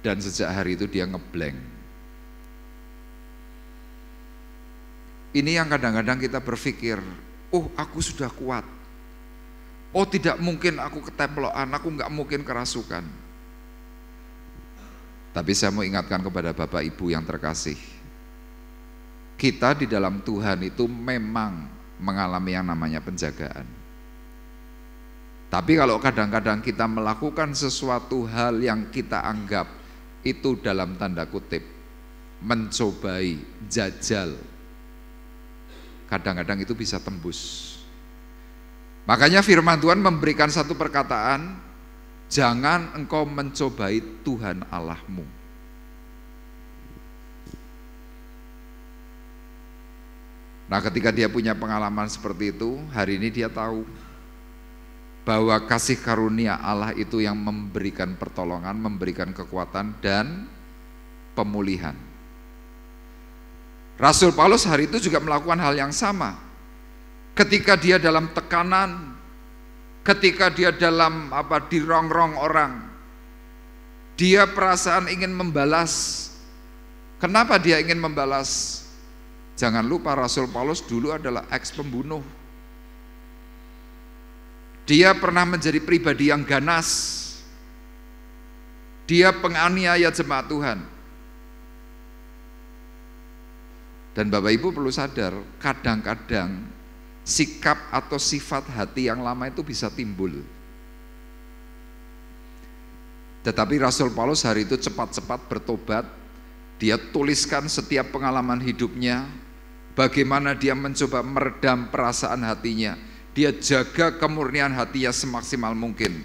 S2: Dan sejak hari itu dia ngeblank. Ini yang kadang-kadang kita berpikir, oh aku sudah kuat. Oh tidak mungkin aku ketemplokan, aku nggak mungkin kerasukan. Tapi saya mau ingatkan kepada Bapak Ibu yang terkasih, kita di dalam Tuhan itu memang mengalami yang namanya penjagaan. Tapi kalau kadang-kadang kita melakukan sesuatu hal yang kita anggap itu dalam tanda kutip mencobai, jajal, kadang-kadang itu bisa tembus. Makanya firman Tuhan memberikan satu perkataan, jangan engkau mencobai Tuhan Allahmu. Nah ketika dia punya pengalaman seperti itu, hari ini dia tahu bahwa kasih karunia Allah itu yang memberikan pertolongan, memberikan kekuatan dan pemulihan. Rasul Paulus hari itu juga melakukan hal yang sama. Ketika dia dalam tekanan, ketika dia dalam dirongrong orang, dia perasaan ingin membalas. Kenapa dia ingin membalas? Jangan lupa Rasul Paulus dulu adalah ex-pembunuh. Dia pernah menjadi pribadi yang ganas. Dia penganiaya jemaat Tuhan. Dan Bapak Ibu perlu sadar, kadang-kadang sikap atau sifat hati yang lama itu bisa timbul. Tetapi Rasul Paulus hari itu cepat-cepat bertobat. Dia tuliskan setiap pengalaman hidupnya, bagaimana dia mencoba meredam perasaan hatinya. Dia jaga kemurnian hatinya semaksimal mungkin.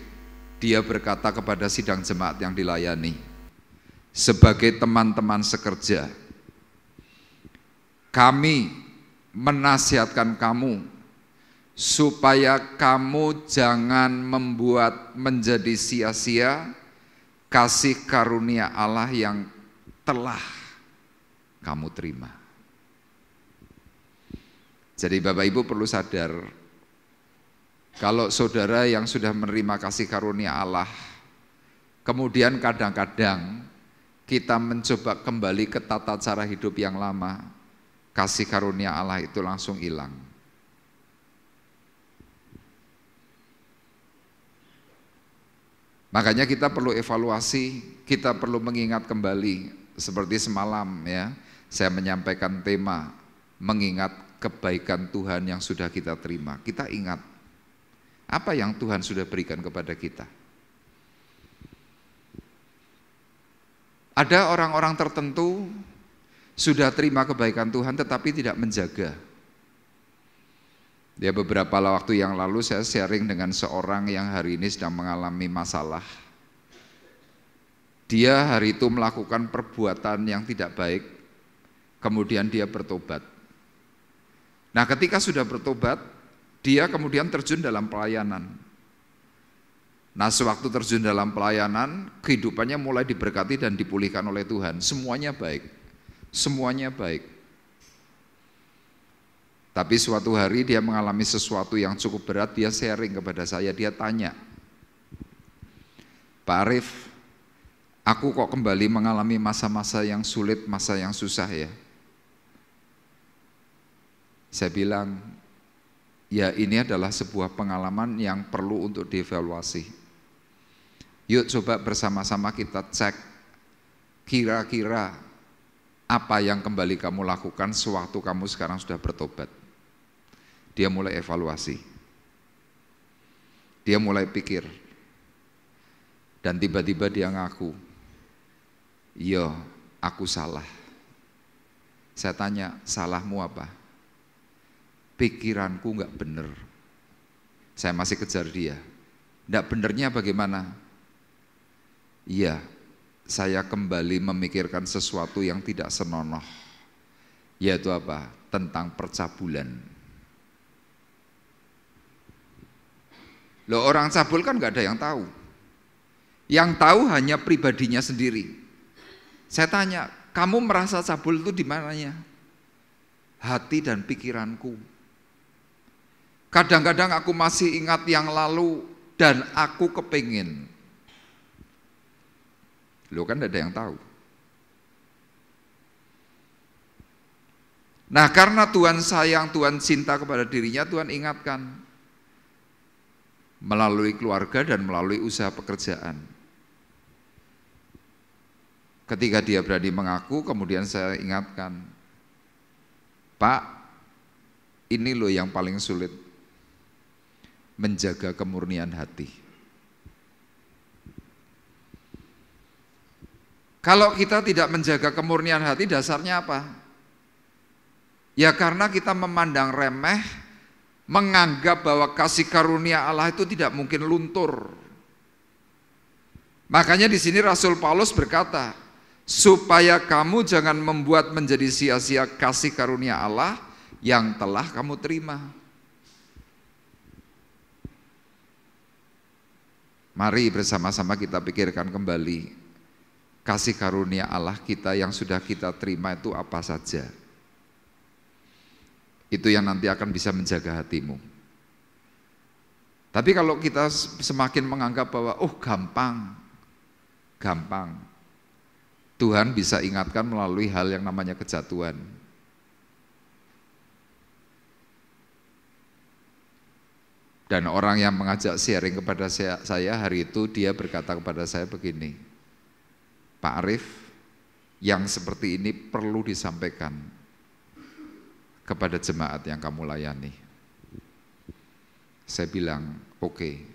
S2: Dia berkata kepada sidang jemaat yang dilayani, sebagai teman-teman sekerja, kami menasihatkan kamu supaya kamu jangan membuat menjadi sia-sia kasih karunia Allah yang telah kamu terima. Jadi Bapak Ibu perlu sadar, kalau saudara yang sudah menerima kasih karunia Allah, kemudian kadang-kadang kita mencoba kembali ke tata cara hidup yang lama, kasih karunia Allah itu langsung hilang. Makanya kita perlu evaluasi, kita perlu mengingat kembali. Seperti semalam ya, saya menyampaikan tema mengingat kebaikan Tuhan yang sudah kita terima. Kita ingat apa yang Tuhan sudah berikan kepada kita. Ada orang-orang tertentu sudah terima kebaikan Tuhan tetapi tidak menjaga. Ya, beberapa waktu yang lalu saya sharing dengan seorang yang hari ini sedang mengalami masalah. Dia hari itu melakukan perbuatan yang tidak baik, kemudian dia bertobat. Nah, ketika sudah bertobat, dia kemudian terjun dalam pelayanan. Nah, sewaktu terjun dalam pelayanan, kehidupannya mulai diberkati dan dipulihkan oleh Tuhan. Semuanya baik, semuanya baik. Tapi suatu hari dia mengalami sesuatu yang cukup berat, dia sharing kepada saya, dia tanya, Pak Arif, aku kok kembali mengalami masa-masa yang sulit, masa yang susah ya? Saya bilang, ya ini adalah sebuah pengalaman yang perlu untuk dievaluasi. Yuk coba bersama-sama kita cek, kira-kira apa yang kembali kamu lakukan sewaktu kamu sekarang sudah bertobat. Dia mulai evaluasi, dia mulai pikir, dan tiba-tiba dia ngaku, iya aku salah. Saya tanya, salahmu apa? Pikiranku nggak bener. Saya masih kejar dia, nggak benernya bagaimana? Iya, saya kembali memikirkan sesuatu yang tidak senonoh, yaitu apa? Tentang percabulan. Loh, orang cabul kan nggak ada yang tahu. Yang tahu hanya pribadinya sendiri. Saya tanya, kamu merasa cabul itu di mananya? Hati dan pikiranku. Kadang-kadang aku masih ingat yang lalu dan aku kepingin. Loh, kan nggak ada yang tahu. Nah, karena Tuhan sayang, Tuhan cinta kepada dirinya, Tuhan ingatkan melalui keluarga dan melalui usaha pekerjaan. Ketika dia berani mengaku, kemudian saya ingatkan, Pak, ini loh yang paling sulit, menjaga kemurnian hati. Kalau kita tidak menjaga kemurnian hati, dasarnya apa? Ya karena kita memandang remeh, menganggap bahwa kasih karunia Allah itu tidak mungkin luntur. Makanya di sini Rasul Paulus berkata, supaya kamu jangan membuat menjadi sia-sia kasih karunia Allah yang telah kamu terima. Mari bersama-sama kita pikirkan kembali, kasih karunia Allah kita yang sudah kita terima itu apa saja. Itu yang nanti akan bisa menjaga hatimu. Tapi kalau kita semakin menganggap bahwa gampang, Tuhan bisa ingatkan melalui hal yang namanya kejatuhan. Dan orang yang mengajak sharing kepada saya hari itu, dia berkata kepada saya begini, Pak Arif, yang seperti ini perlu disampaikan kepada jemaat yang kamu layani. Saya bilang, oke.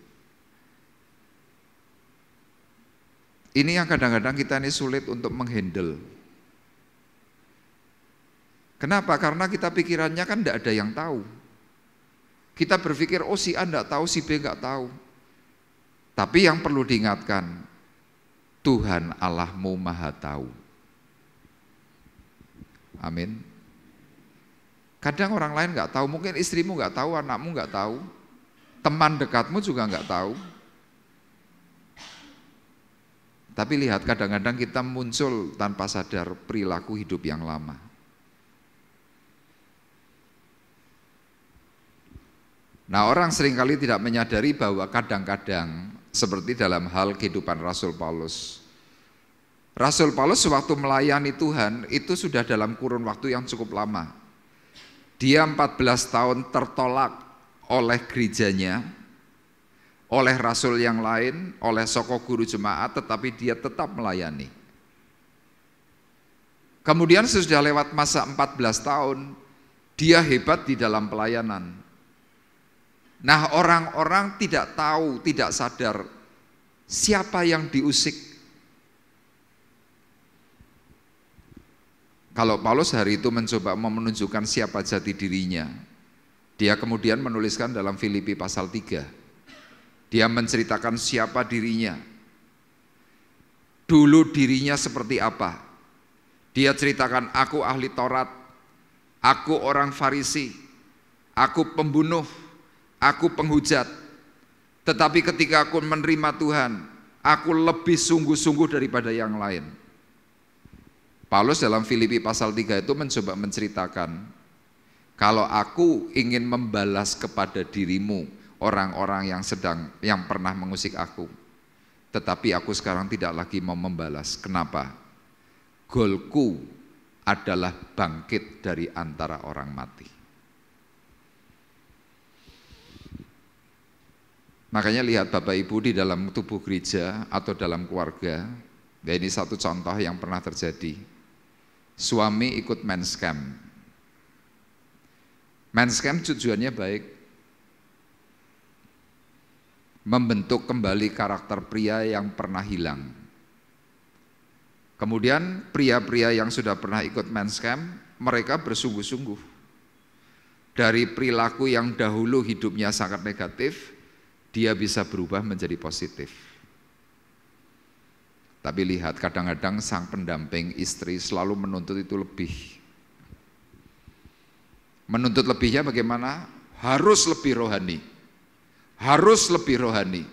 S2: Ini yang kadang-kadang kita ini sulit untuk menghandle. Kenapa? Karena kita pikirannya kan tidak ada yang tahu. Kita berpikir, oh si A tidak tahu, si B nggak tahu. Tapi yang perlu diingatkan, Tuhan Allahmu Maha Tahu. Amin. Kadang orang lain nggak tahu, mungkin istrimu nggak tahu, anakmu nggak tahu, teman dekatmu juga nggak tahu. Tapi lihat, kadang-kadang kita muncul tanpa sadar perilaku hidup yang lama. Nah, orang seringkali tidak menyadari bahwa kadang-kadang seperti dalam hal kehidupan Rasul Paulus. Rasul Paulus sewaktu melayani Tuhan itu sudah dalam kurun waktu yang cukup lama. Dia 14 tahun tertolak oleh gerejanya, oleh rasul yang lain, oleh soko guru jemaat, tetapi dia tetap melayani. Kemudian sudah lewat masa 14 tahun, dia hebat di dalam pelayanan. Nah, orang-orang tidak tahu, tidak sadar siapa yang diusik. Kalau Paulus hari itu mencoba menunjukkan siapa jati dirinya, dia kemudian menuliskan dalam Filipi pasal 3. Dia menceritakan siapa dirinya. Dulu dirinya seperti apa. Dia ceritakan, aku ahli Taurat, aku orang Farisi, aku pembunuh, aku penghujat. Tetapi ketika aku menerima Tuhan, aku lebih sungguh-sungguh daripada yang lain. Paulus dalam Filipi pasal 3 itu mencoba menceritakan, kalau aku ingin membalas kepada dirimu orang-orang yang pernah mengusik aku, tetapi aku sekarang tidak lagi mau membalas. Kenapa? Golku adalah bangkit dari antara orang mati. Makanya lihat Bapak Ibu di dalam tubuh gereja atau dalam keluarga, ya ini satu contoh yang pernah terjadi. Suami ikut men's camp. Men's camp tujuannya baik, membentuk kembali karakter pria yang pernah hilang. Kemudian pria-pria yang sudah pernah ikut men's camp, mereka bersungguh-sungguh. Dari perilaku yang dahulu hidupnya sangat negatif, dia bisa berubah menjadi positif. Tapi lihat, kadang-kadang sang pendamping istri selalu menuntut itu lebih. Menuntut lebihnya bagaimana? Harus lebih rohani. Harus lebih rohani.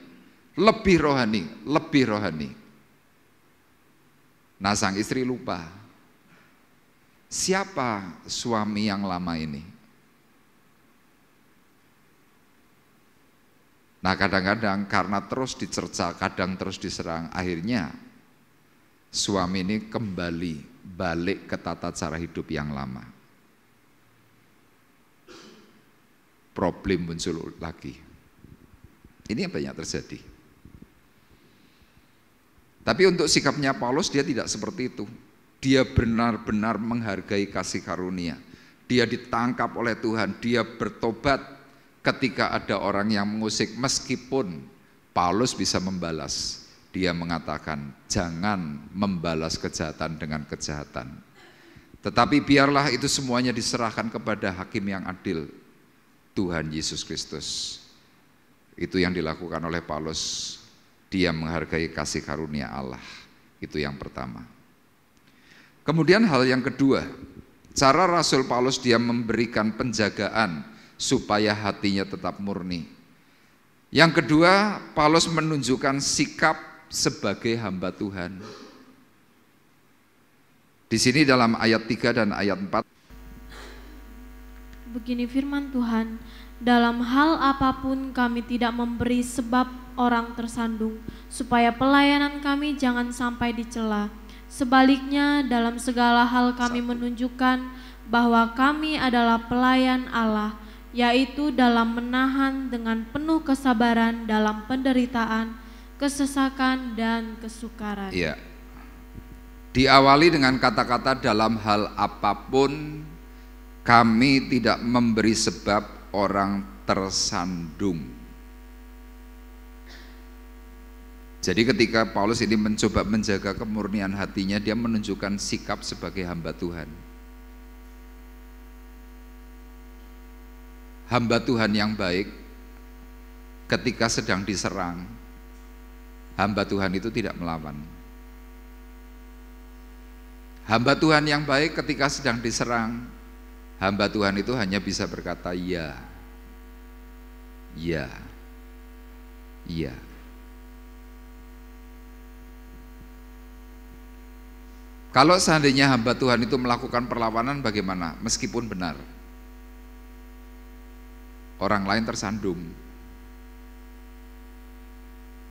S2: Lebih rohani, lebih rohani. Nah, sang istri lupa, siapa suami yang lama ini? Nah, kadang-kadang karena terus dicerca, kadang terus diserang, akhirnya suami ini kembali balik ke tata cara hidup yang lama. Problem muncul lagi. Ini yang banyak terjadi. Tapi untuk sikapnya Paulus, dia tidak seperti itu. Dia benar-benar menghargai kasih karunia. Dia ditangkap oleh Tuhan, dia bertobat ketika ada orang yang mengusik. Meskipun Paulus bisa membalas, dia mengatakan jangan membalas kejahatan dengan kejahatan. Tetapi biarlah itu semuanya diserahkan kepada hakim yang adil, Tuhan Yesus Kristus. Itu yang dilakukan oleh Paulus. Dia menghargai kasih karunia Allah. Itu yang pertama. Kemudian hal yang kedua, cara Rasul Paulus dia memberikan penjagaan supaya hatinya tetap murni. Yang kedua, Paulus menunjukkan sikap sebagai hamba Tuhan. Di sini dalam ayat 3 dan ayat 4.
S3: Begini firman Tuhan, dalam hal apapun kami tidak memberi sebab orang tersandung, supaya pelayanan kami jangan sampai dicela. Sebaliknya, dalam segala hal kami menunjukkan bahwa kami adalah pelayan Allah, yaitu dalam menahan dengan penuh kesabaran dalam penderitaan, kesesakan, dan kesukaran.
S2: Iya. Diawali dengan kata-kata dalam hal apapun kami tidak memberi sebab orang tersandung. Jadi ketika Paulus ini mencoba menjaga kemurnian hatinya, dia menunjukkan sikap sebagai hamba Tuhan. Hamba Tuhan yang baik ketika sedang diserang, hamba Tuhan itu tidak melawan. Hamba Tuhan yang baik ketika sedang diserang, hamba Tuhan itu hanya bisa berkata ya, ya, ya. Kalau seandainya hamba Tuhan itu melakukan perlawanan bagaimana? Meskipun benar, orang lain tersandung.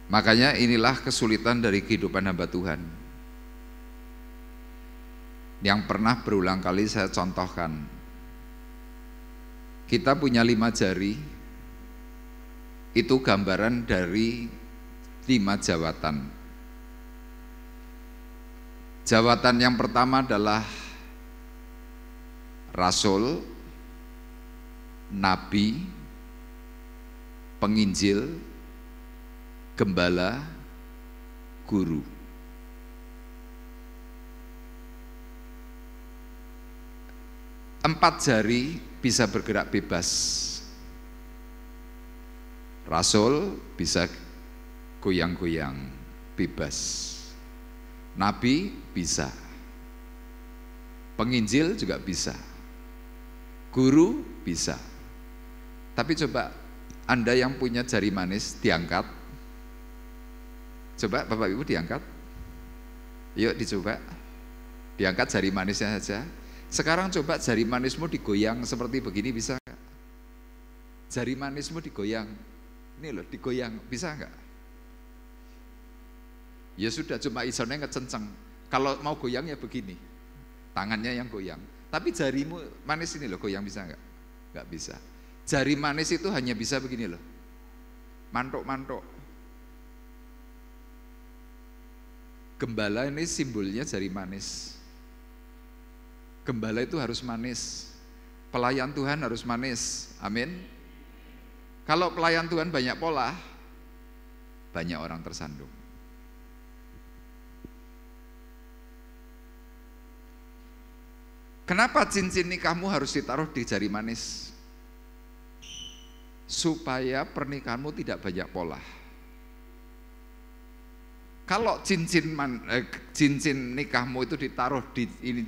S2: Makanya inilah kesulitan dari kehidupan hamba Tuhan. Yang pernah berulang kali saya contohkan. Kita punya 5 jari, itu gambaran dari 5 jawatan. Jawatan yang pertama adalah rasul, nabi, penginjil, gembala, guru. Empat jari bisa bergerak bebas. Rasul bisa goyang-goyang bebas. Nabi bisa. Penginjil juga bisa. Guru bisa. Tapi coba Anda yang punya jari manis diangkat. Coba Bapak Ibu diangkat. Yuk dicoba. Diangkat jari manisnya saja. Sekarang coba jari manismu digoyang seperti begini, bisa enggak? Jari manismu digoyang. Ini loh, digoyang, bisa enggak? Ya sudah, cuma isonnya ngecenceng. Kalau mau goyang ya begini. Tangannya yang goyang. Tapi jarimu manis ini loh, goyang bisa enggak? Enggak bisa. Jari manis itu hanya bisa begini loh. Mantuk-mantuk. Gembala ini simbolnya jari manis. Gembala itu harus manis. Pelayan Tuhan harus manis. Amin. Kalau pelayan Tuhan banyak pola, banyak orang tersandung. Kenapa cincin nikahmu harus ditaruh di jari manis? Supaya pernikahanmu tidak banyak pola. Kalau cincin nikahmu itu ditaruh di ini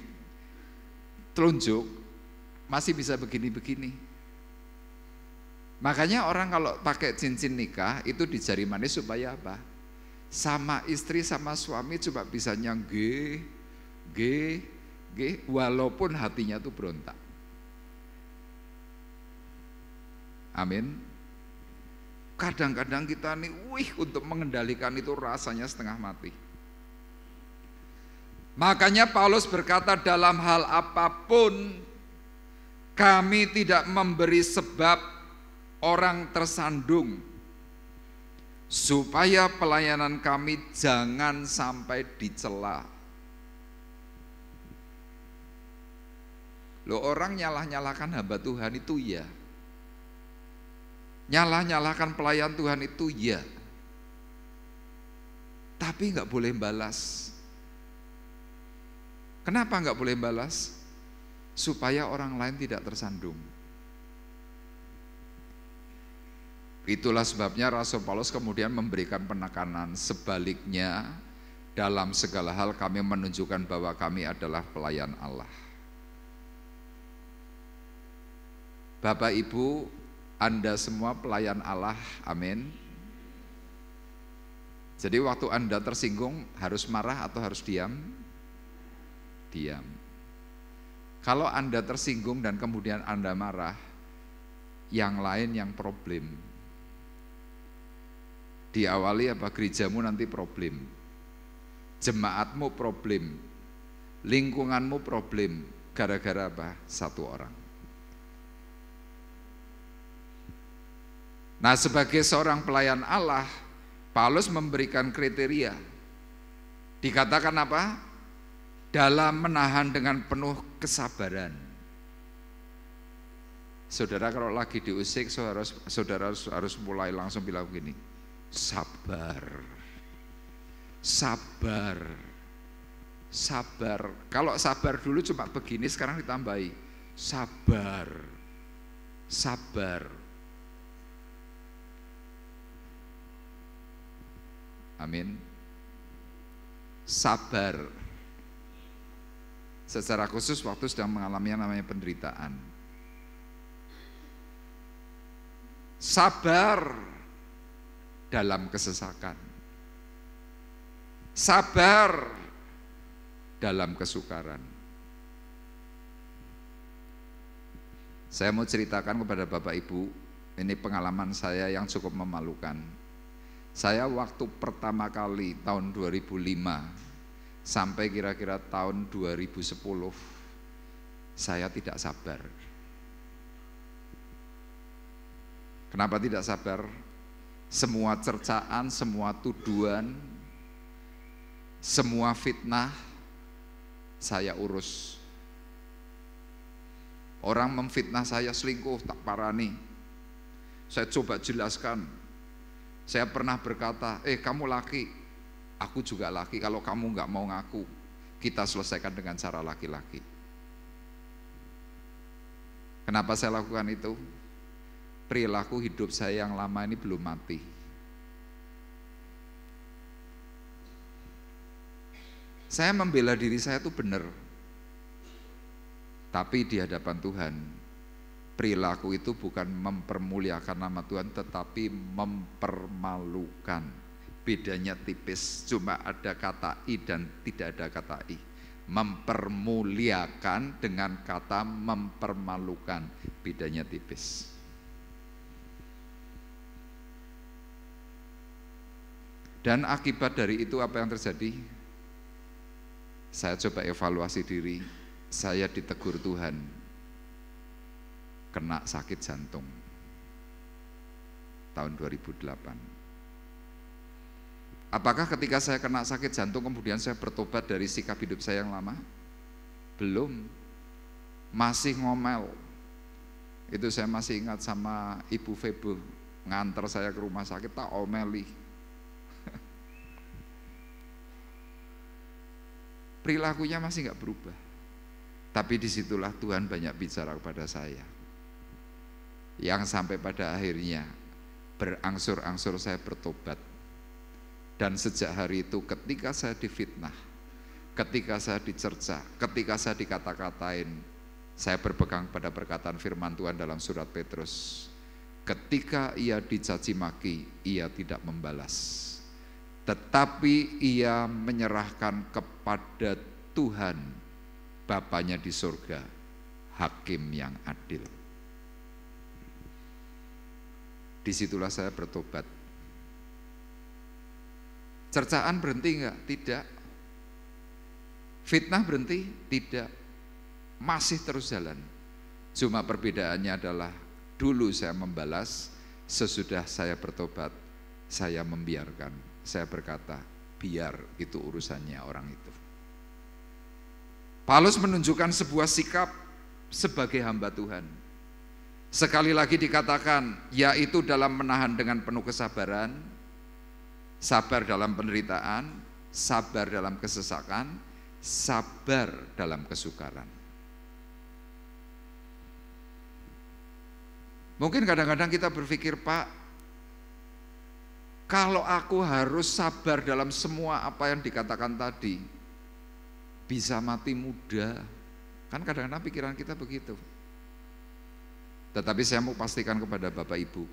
S2: telunjuk, masih bisa begini-begini. Makanya orang kalau pakai cincin nikah itu di jari manis supaya apa? Sama istri sama suami coba bisanya G, walaupun hatinya tuh berontak. Amin. Kadang-kadang kita nih, untuk mengendalikan itu rasanya setengah mati. Makanya Paulus berkata, dalam hal apapun kami tidak memberi sebab orang tersandung, supaya pelayanan kami jangan sampai dicela. Loh, orang nyalah-nyalahkan hamba Tuhan itu ya, nyalah-nyalahkan pelayan Tuhan itu ya, tapi nggak boleh balas. Kenapa nggak boleh balas? Supaya orang lain tidak tersandung. Itulah sebabnya Rasul Paulus kemudian memberikan penekanan, sebaliknya dalam segala hal kami menunjukkan bahwa kami adalah pelayan Allah. Bapak Ibu, Anda semua pelayan Allah, amin. Jadi waktu Anda tersinggung harus marah atau harus diam? Diam. Kalau Anda tersinggung dan kemudian Anda marah, yang lain yang problem. Diawali apa? Gerejamu nanti problem, jemaatmu problem, lingkunganmu problem, gara-gara apa? Satu orang. Nah, sebagai seorang pelayan Allah, Paulus memberikan kriteria. Dikatakan apa? Dalam menahan dengan penuh kesabaran. Saudara kalau lagi diusik, saudara harus mulai langsung bilang begini, sabar, sabar, sabar. Kalau sabar dulu cuma begini, sekarang ditambahi sabar, sabar. Amin. Sabar. Secara khusus waktu sedang mengalami yang namanya penderitaan. Sabar dalam kesesakan. Sabar dalam kesukaran. Saya mau ceritakan kepada Bapak Ibu, ini pengalaman saya yang cukup memalukan. Saya waktu pertama kali tahun 2005 sampai kira-kira tahun 2010, saya tidak sabar. Kenapa tidak sabar? semua cercaan, semua tuduhan, semua fitnah saya urus. Orang memfitnah saya selingkuh, tak parani. Saya coba jelaskan. Saya pernah berkata, kamu laki, aku juga laki. Kalau kamu nggak mau ngaku, kita selesaikan dengan cara laki-laki. Kenapa saya lakukan itu? Perilaku hidup saya yang lama ini belum mati. Saya membela diri saya itu benar. Tapi di hadapan Tuhan, perilaku itu bukan mempermuliakan nama Tuhan, tetapi mempermalukan. Bedanya tipis, cuma ada kata I dan tidak ada kata I. Mempermuliakan dengan kata mempermalukan, bedanya tipis. Dan akibat dari itu apa yang terjadi? Saya coba evaluasi diri. Saya ditegur Tuhan, kena sakit jantung tahun 2008. Apakah ketika saya kena sakit jantung kemudian saya bertobat dari sikap hidup saya yang lama? Belum, masih ngomel. Itu saya masih ingat sama Ibu Febo nganter saya ke rumah sakit, tak omeli. Perilakunya masih nggak berubah. Tapi disitulah Tuhan banyak bicara kepada saya. Yang sampai pada akhirnya berangsur-angsur saya bertobat. Dan sejak hari itu ketika saya difitnah, ketika saya dicerca, ketika saya dikata-katain, saya berpegang pada perkataan firman Tuhan dalam surat Petrus. Ketika ia dicaci maki, ia tidak membalas. Tetapi ia menyerahkan kepada Tuhan Bapanya di surga, hakim yang adil. Disitulah saya bertobat. Cercaan berhenti enggak? Tidak. Fitnah berhenti? Tidak. Masih terus jalan. Cuma perbedaannya adalah dulu saya membalas, sesudah saya bertobat, saya membiarkan. Saya berkata, biar itu urusannya orang itu. Paulus menunjukkan sebuah sikap sebagai hamba Tuhan. Sekali lagi dikatakan, yaitu dalam menahan dengan penuh kesabaran, sabar dalam penderitaan, sabar dalam kesesakan, sabar dalam kesukaran. Mungkin kadang-kadang kita berpikir, Pak, kalau aku harus sabar dalam semua apa yang dikatakan tadi, bisa mati muda. Kan kadang-kadang pikiran kita begitu. Tetapi saya mau pastikan kepada Bapak Ibu,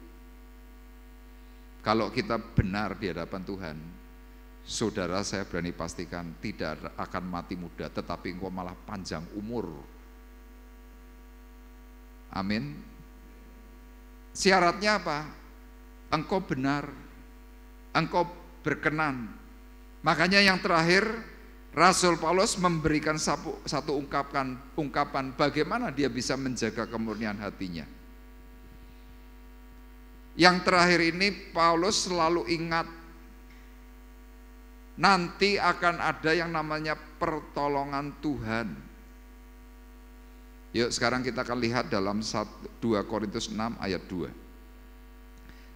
S2: kalau kita benar di hadapan Tuhan, saudara saya berani pastikan tidak akan mati muda, tetapi engkau malah panjang umur. Amin. Syaratnya apa? Engkau benar, engkau berkenan. Makanya yang terakhir, Rasul Paulus memberikan satu ungkapan bagaimana dia bisa menjaga kemurnian hatinya. Yang terakhir ini Paulus selalu ingat nanti akan ada yang namanya pertolongan Tuhan. Yuk sekarang kita akan lihat dalam 2 Korintus 6 ayat 2.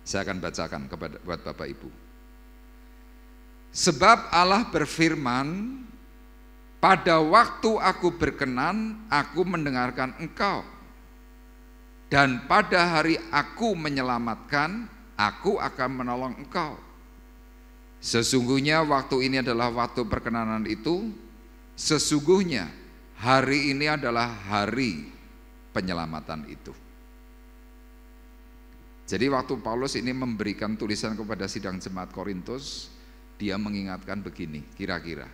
S2: Saya akan bacakan buat Bapak Ibu. Sebab Allah berfirman, pada waktu aku berkenan, aku mendengarkan engkau. Dan pada hari aku menyelamatkan, aku akan menolong engkau. Sesungguhnya waktu ini adalah waktu perkenanan itu, sesungguhnya hari ini adalah hari penyelamatan itu. Jadi waktu Paulus ini memberikan tulisan kepada sidang jemaat Korintus, dia mengingatkan begini, kira-kira,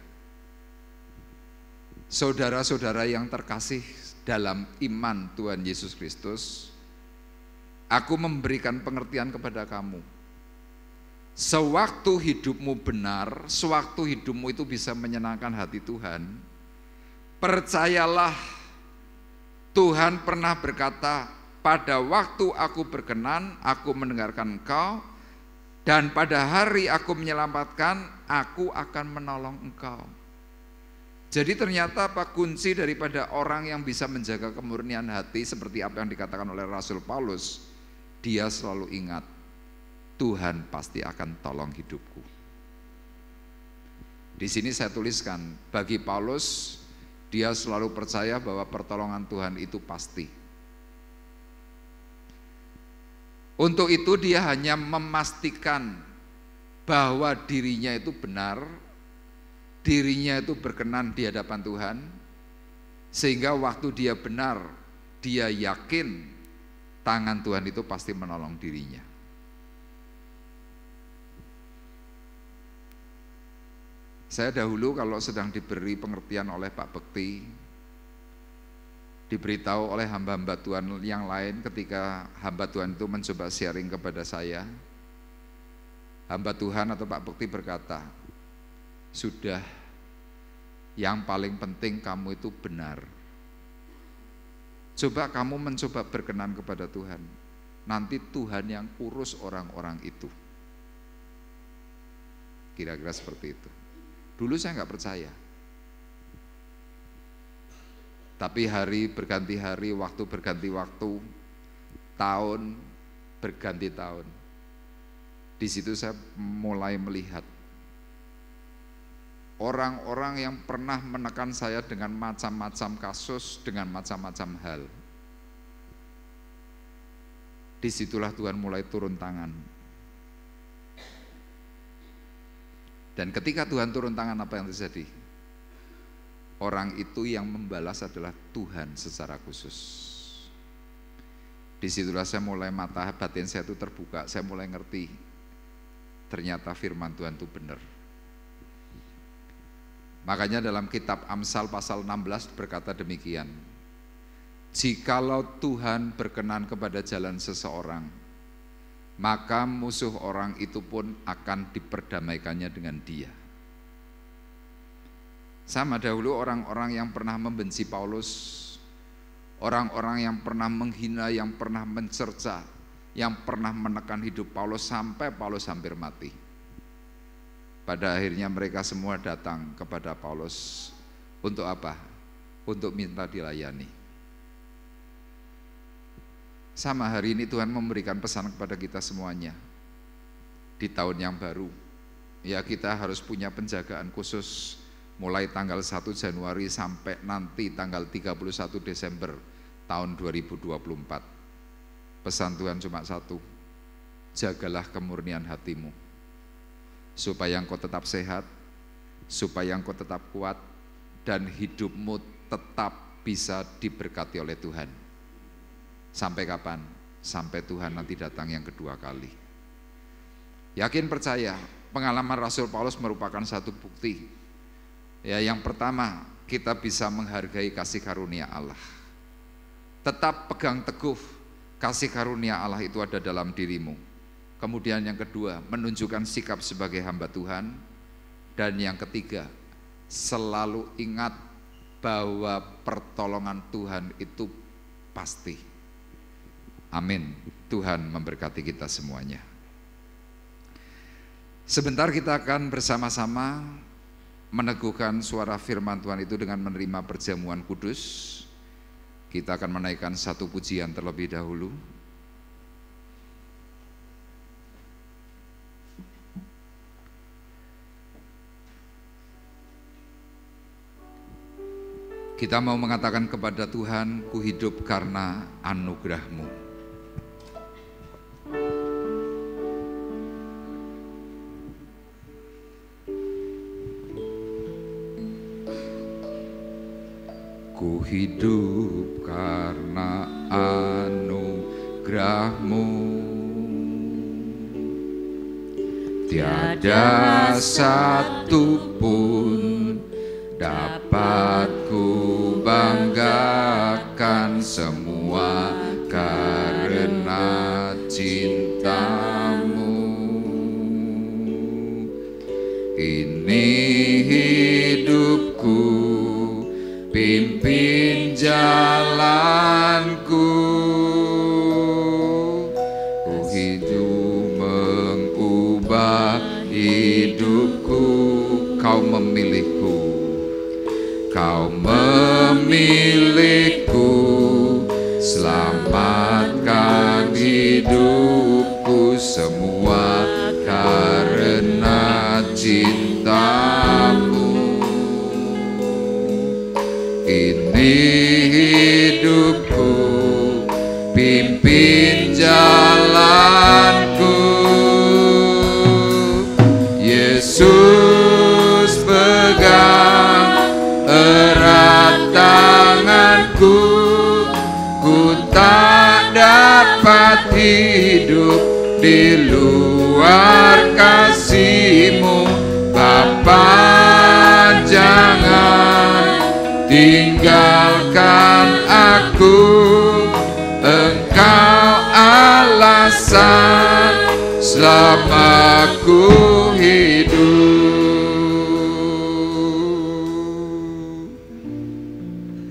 S2: saudara-saudara yang terkasih dalam iman Tuhan Yesus Kristus, aku memberikan pengertian kepada kamu. Sewaktu hidupmu benar, sewaktu hidupmu itu bisa menyenangkan hati Tuhan, percayalah Tuhan pernah berkata, pada waktu aku berkenan, aku mendengarkan engkau, Dan pada hari aku menyelamatkan, aku akan menolong engkau. Jadi ternyata apa kunci daripada orang yang bisa menjaga kemurnian hati seperti apa yang dikatakan oleh Rasul Paulus, dia selalu ingat, Tuhan pasti akan tolong hidupku. Di sini saya tuliskan, bagi Paulus, dia selalu percaya bahwa pertolongan Tuhan itu pasti. Untuk itu dia hanya memastikan bahwa dirinya itu benar, dirinya itu berkenan di hadapan Tuhan, sehingga waktu dia benar, dia yakin tangan Tuhan itu pasti menolong dirinya. Saya dahulu kalau sedang diberi pengertian oleh Pak Bekti, diberitahu oleh hamba-hamba Tuhan yang lain ketika hamba Tuhan itu mencoba sharing kepada saya, hamba Tuhan atau Pak Bekti berkata, sudah, yang paling penting kamu itu benar. Coba kamu mencoba berkenan kepada Tuhan, nanti Tuhan yang urus orang-orang itu. Kira-kira seperti itu. Dulu saya nggak percaya. Tapi hari berganti hari, waktu berganti waktu, tahun berganti tahun. Di situ saya mulai melihat orang-orang yang pernah menekan saya dengan macam-macam kasus, dengan macam-macam hal. Disitulah Tuhan mulai turun tangan. Dan ketika Tuhan turun tangan, apa yang terjadi? Orang itu yang membalas adalah Tuhan secara khusus. Disitulah saya mulai mata batin saya itu terbuka, saya mulai ngerti ternyata firman Tuhan itu benar. Makanya dalam kitab Amsal pasal 16 berkata demikian, jikalau Tuhan berkenan kepada jalan seseorang, maka musuh orang itu pun akan diperdamaikannya dengan dia. Sama dahulu orang-orang yang pernah membenci Paulus, orang-orang yang pernah menghina, yang pernah mencerca, yang pernah menekan hidup Paulus sampai Paulus hampir mati. Pada akhirnya mereka semua datang kepada Paulus untuk apa? Untuk minta dilayani. Sama hari ini Tuhan memberikan pesan kepada kita semuanya. Di tahun yang baru, ya kita harus punya penjagaan khusus mulai tanggal 1 Januari sampai nanti tanggal 31 Desember tahun 2024. Pesan Tuhan cuma satu, jagalah kemurnian hatimu, supaya engkau tetap sehat, supaya engkau tetap kuat, dan hidupmu tetap bisa diberkati oleh Tuhan. Sampai kapan? Sampai Tuhan nanti datang yang kedua kali. Yakin percaya, pengalaman Rasul Paulus merupakan satu bukti. Ya, yang pertama, kita bisa menghargai kasih karunia Allah. Tetap pegang teguh kasih karunia Allah itu ada dalam dirimu. Kemudian yang kedua, menunjukkan sikap sebagai hamba Tuhan. Dan yang ketiga, selalu ingat bahwa pertolongan Tuhan itu pasti. Amin. Tuhan memberkati kita semuanya. Sebentar kita akan bersama-sama meneguhkan suara firman Tuhan itu dengan menerima perjamuan kudus. Kita akan menaikkan satu pujian terlebih dahulu. Kita mau mengatakan kepada Tuhan, ku hidup karena anugerah-Mu. Ku hidup karena anugerah-Mu, tiada satu pun dapat ku banggakan, semua karena cinta-Mu. Ini hidupku, pimpin jalanku, ku hidup Kau memilihku, selamatkan hidupku semua karena cintamu. Ini hidupku, pimpin jalanku. Yesus pegang erat tanganku, ku tak dapat hidup di luar kasih-Mu. Bapa, jangan tinggalkan aku, Engkau alasan selama ku hidup.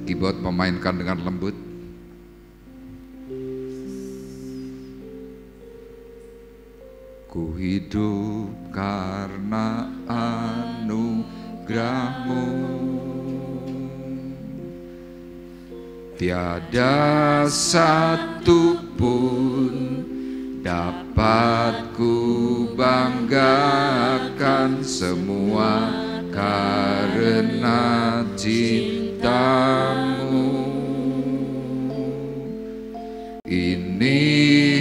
S2: Keyboard memainkan dengan lembut. Ku hidup karena anugerah-Mu, tiada satu pun dapat ku banggakan, semua karena cinta-Mu. Ini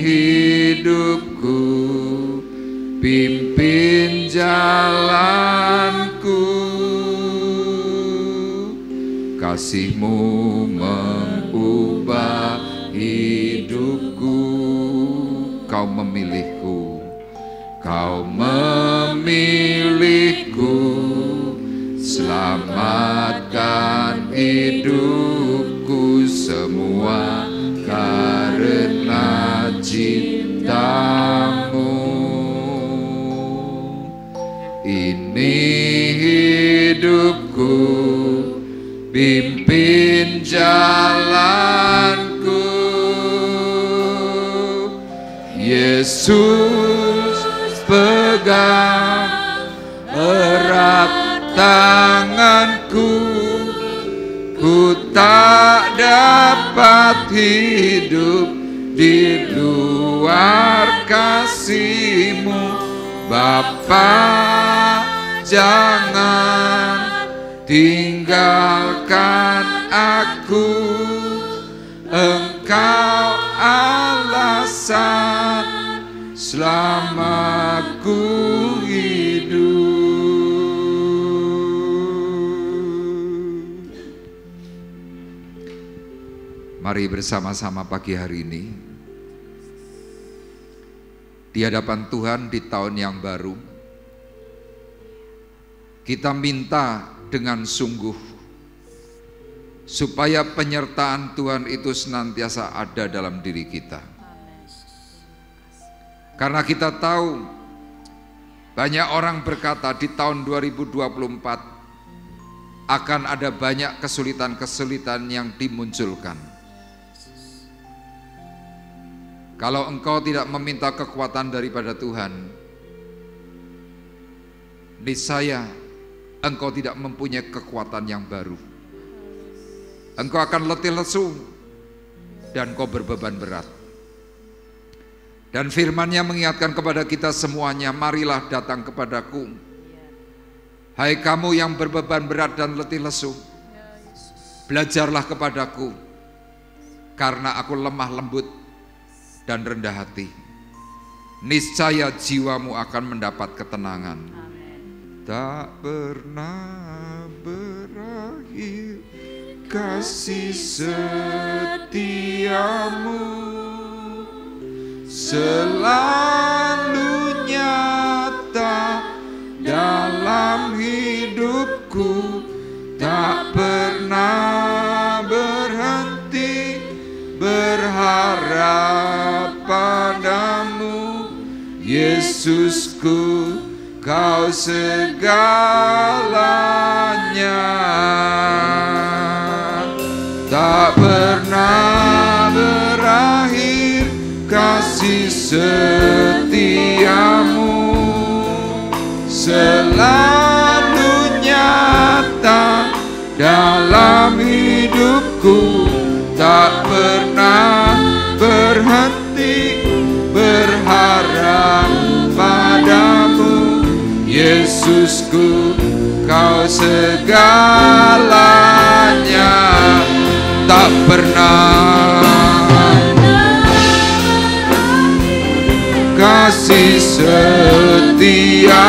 S2: hidupku, pimpin jalanku. Kasih-Mu mengubah hidupku. Kau memilihku, Kau memilihku, selamatkan hidupku semua karena cinta-Mu. Ini hidupku, pimpin jalanku. Yesus pegang erat tanganku, ku tak dapat hidup di luar kasih-Mu. Bapa, jangan tinggalkan aku, Engkau alasan selama ku hidup. Mari bersama-sama pagi hari ini di hadapan Tuhan di tahun yang baru, kita minta dengan sungguh supaya penyertaan Tuhan itu senantiasa ada dalam diri kita. Karena kita tahu banyak orang berkata di tahun 2024 akan ada banyak kesulitan-kesulitan yang dimunculkan. Kalau engkau tidak meminta kekuatan daripada Tuhan, niscaya engkau tidak mempunyai kekuatan yang baru. Engkau akan letih lesu dan kau berbeban berat. Dan firman-Nya mengingatkan kepada kita semuanya, marilah datang kepadaku, hai kamu yang berbeban berat dan letih lesu, belajarlah kepadaku, karena aku lemah lembut dan rendah hati. Niscaya jiwamu akan mendapat ketenangan. Tak pernah berakhir kasih setiamu, selalu nyata dalam hidupku, tak pernah berhenti berharap padamu. Yesusku, Kau segalanya. Tak pernah berakhir kasih setiamu, selalu nyata dalam Yesusku, Kau segalanya, tak pernah kasih setiamu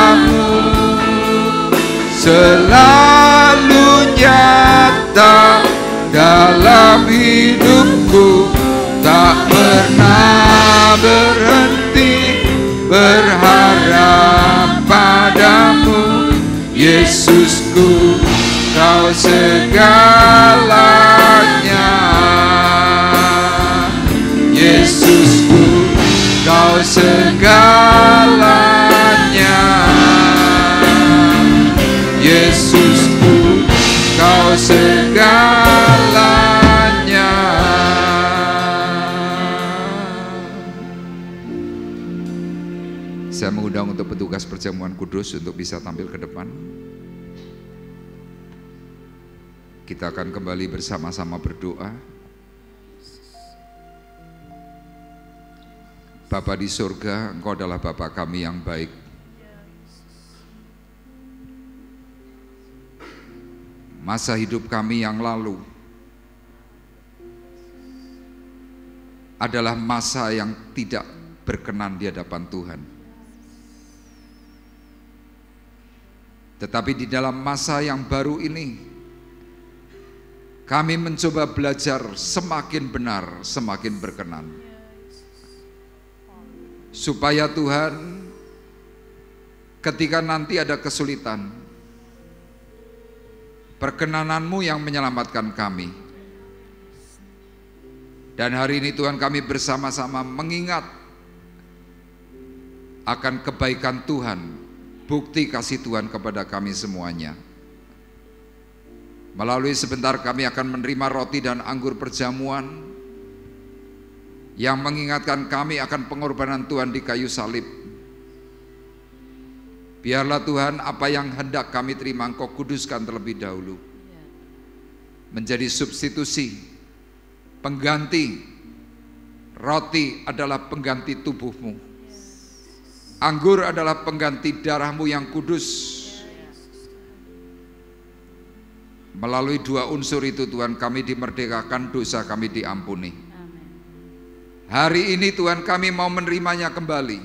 S2: selalu nyata dalam hidupku, tak pernah berhenti berharap padamu. Yesusku, Kau segalanya. Yesusku, Kau segalanya. Yesusku, Kau segalanya. Saya mengundang untuk petugas perjamuan kudus untuk bisa tampil ke depan. Kita akan kembali bersama-sama berdoa. Bapa di surga, Engkau adalah Bapa kami yang baik. Masa hidup kami yang lalu adalah masa yang tidak berkenan di hadapan Tuhan. Tetapi di dalam masa yang baru ini, kami mencoba belajar semakin benar, semakin berkenan. Supaya Tuhan, ketika nanti ada kesulitan, perkenanan-Mu yang menyelamatkan kami. Dan hari ini Tuhan, kami bersama-sama mengingat akan kebaikan Tuhan, bukti kasih Tuhan kepada kami semuanya. Melalui sebentar kami akan menerima roti dan anggur perjamuan yang mengingatkan kami akan pengorbanan Tuhan di kayu salib. Biarlah Tuhan, apa yang hendak kami terima Engkau kuduskan terlebih dahulu, menjadi substitusi, pengganti. Roti adalah pengganti tubuh-Mu, anggur adalah pengganti darah-Mu yang kudus. Melalui dua unsur itu Tuhan, kami dimerdekakan, dosa kami diampuni. Hari ini Tuhan, kami mau menerimanya kembali,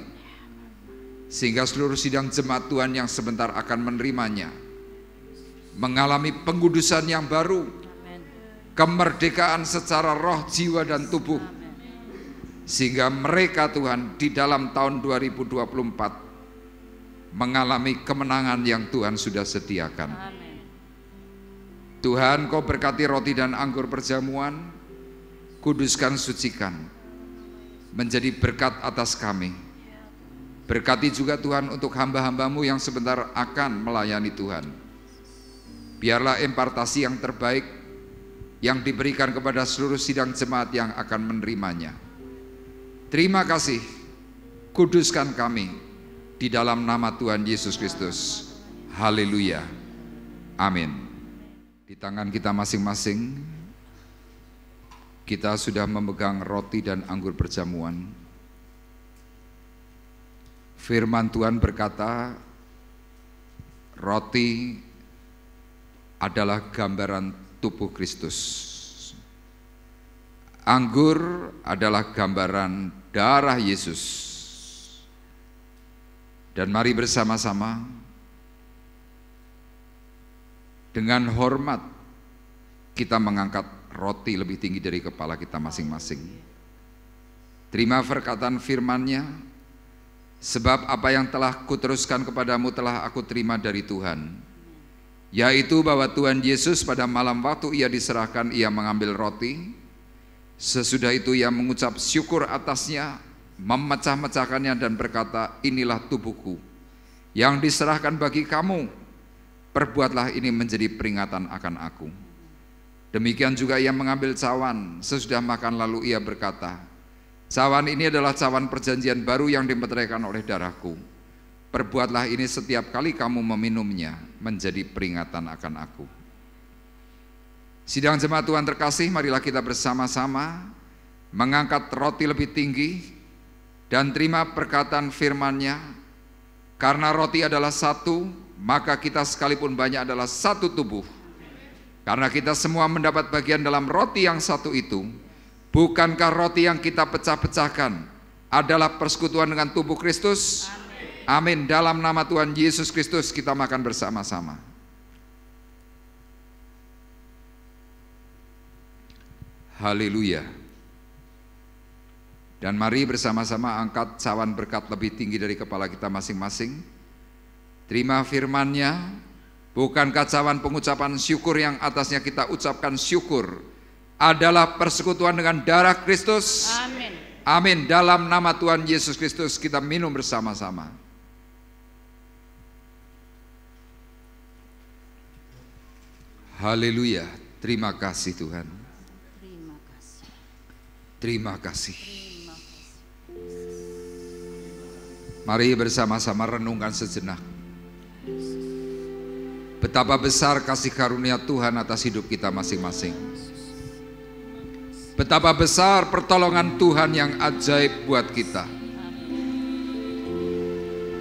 S2: sehingga seluruh sidang jemaat Tuhan yang sebentar akan menerimanya mengalami pengudusan yang baru, kemerdekaan secara roh, jiwa, dan tubuh, sehingga mereka Tuhan di dalam tahun 2024 mengalami kemenangan yang Tuhan sudah sediakan. Tuhan, Kau berkati roti dan anggur perjamuan, kuduskan, sucikan, menjadi berkat atas kami. Berkati juga Tuhan untuk hamba-hamba-Mu yang sebentar akan melayani Tuhan. Biarlah impartasi yang terbaik yang diberikan kepada seluruh sidang jemaat yang akan menerimanya. Terima kasih, kuduskan kami di dalam nama Tuhan Yesus Kristus. Haleluya. Amin. Di tangan kita masing-masing, kita sudah memegang roti dan anggur perjamuan. Firman Tuhan berkata, roti adalah gambaran tubuh Kristus. Anggur adalah gambaran darah Yesus. Dan mari bersama-sama dengan hormat kita mengangkat roti lebih tinggi dari kepala kita masing-masing. Terima perkataan firman-Nya, sebab apa yang telah kuteruskan kepadamu telah aku terima dari Tuhan, yaitu bahwa Tuhan Yesus pada malam waktu Ia diserahkan, Ia mengambil roti. Sesudah itu Ia mengucap syukur atasnya, memecah-mecahkannya dan berkata, inilah tubuhku yang diserahkan bagi kamu. Perbuatlah ini menjadi peringatan akan aku. Demikian juga Ia mengambil cawan. Sesudah makan lalu Ia berkata, cawan ini adalah cawan perjanjian baru yang dimeteraikan oleh darahku. Perbuatlah ini setiap kali kamu meminumnya, menjadi peringatan akan aku. Sidang jemaat Tuhan terkasih, marilah kita bersama-sama mengangkat roti lebih tinggi dan terima perkataan firman-Nya. Karena roti adalah satu, maka kita sekalipun banyak adalah satu tubuh. Karena kita semua mendapat bagian dalam roti yang satu itu. Bukankah roti yang kita pecah-pecahkan adalah persekutuan dengan tubuh Kristus? Amin. Dalam nama Tuhan Yesus Kristus kita makan bersama-sama. Haleluya. Dan mari bersama-sama angkat cawan berkat lebih tinggi dari kepala kita masing-masing. Terima firman-Nya. Bukankah cawan pengucapan syukur yang atasnya kita ucapkan syukur adalah persekutuan dengan darah Kristus?
S4: Amin.
S2: Amin. Dalam nama Tuhan Yesus Kristus kita minum bersama-sama. Haleluya. Terima kasih Tuhan.
S4: Terima kasih.
S2: Terima kasih. Mari bersama-sama renungkan sejenak. Betapa besar kasih karunia Tuhan atas hidup kita masing-masing. Betapa besar pertolongan Tuhan yang ajaib buat kita.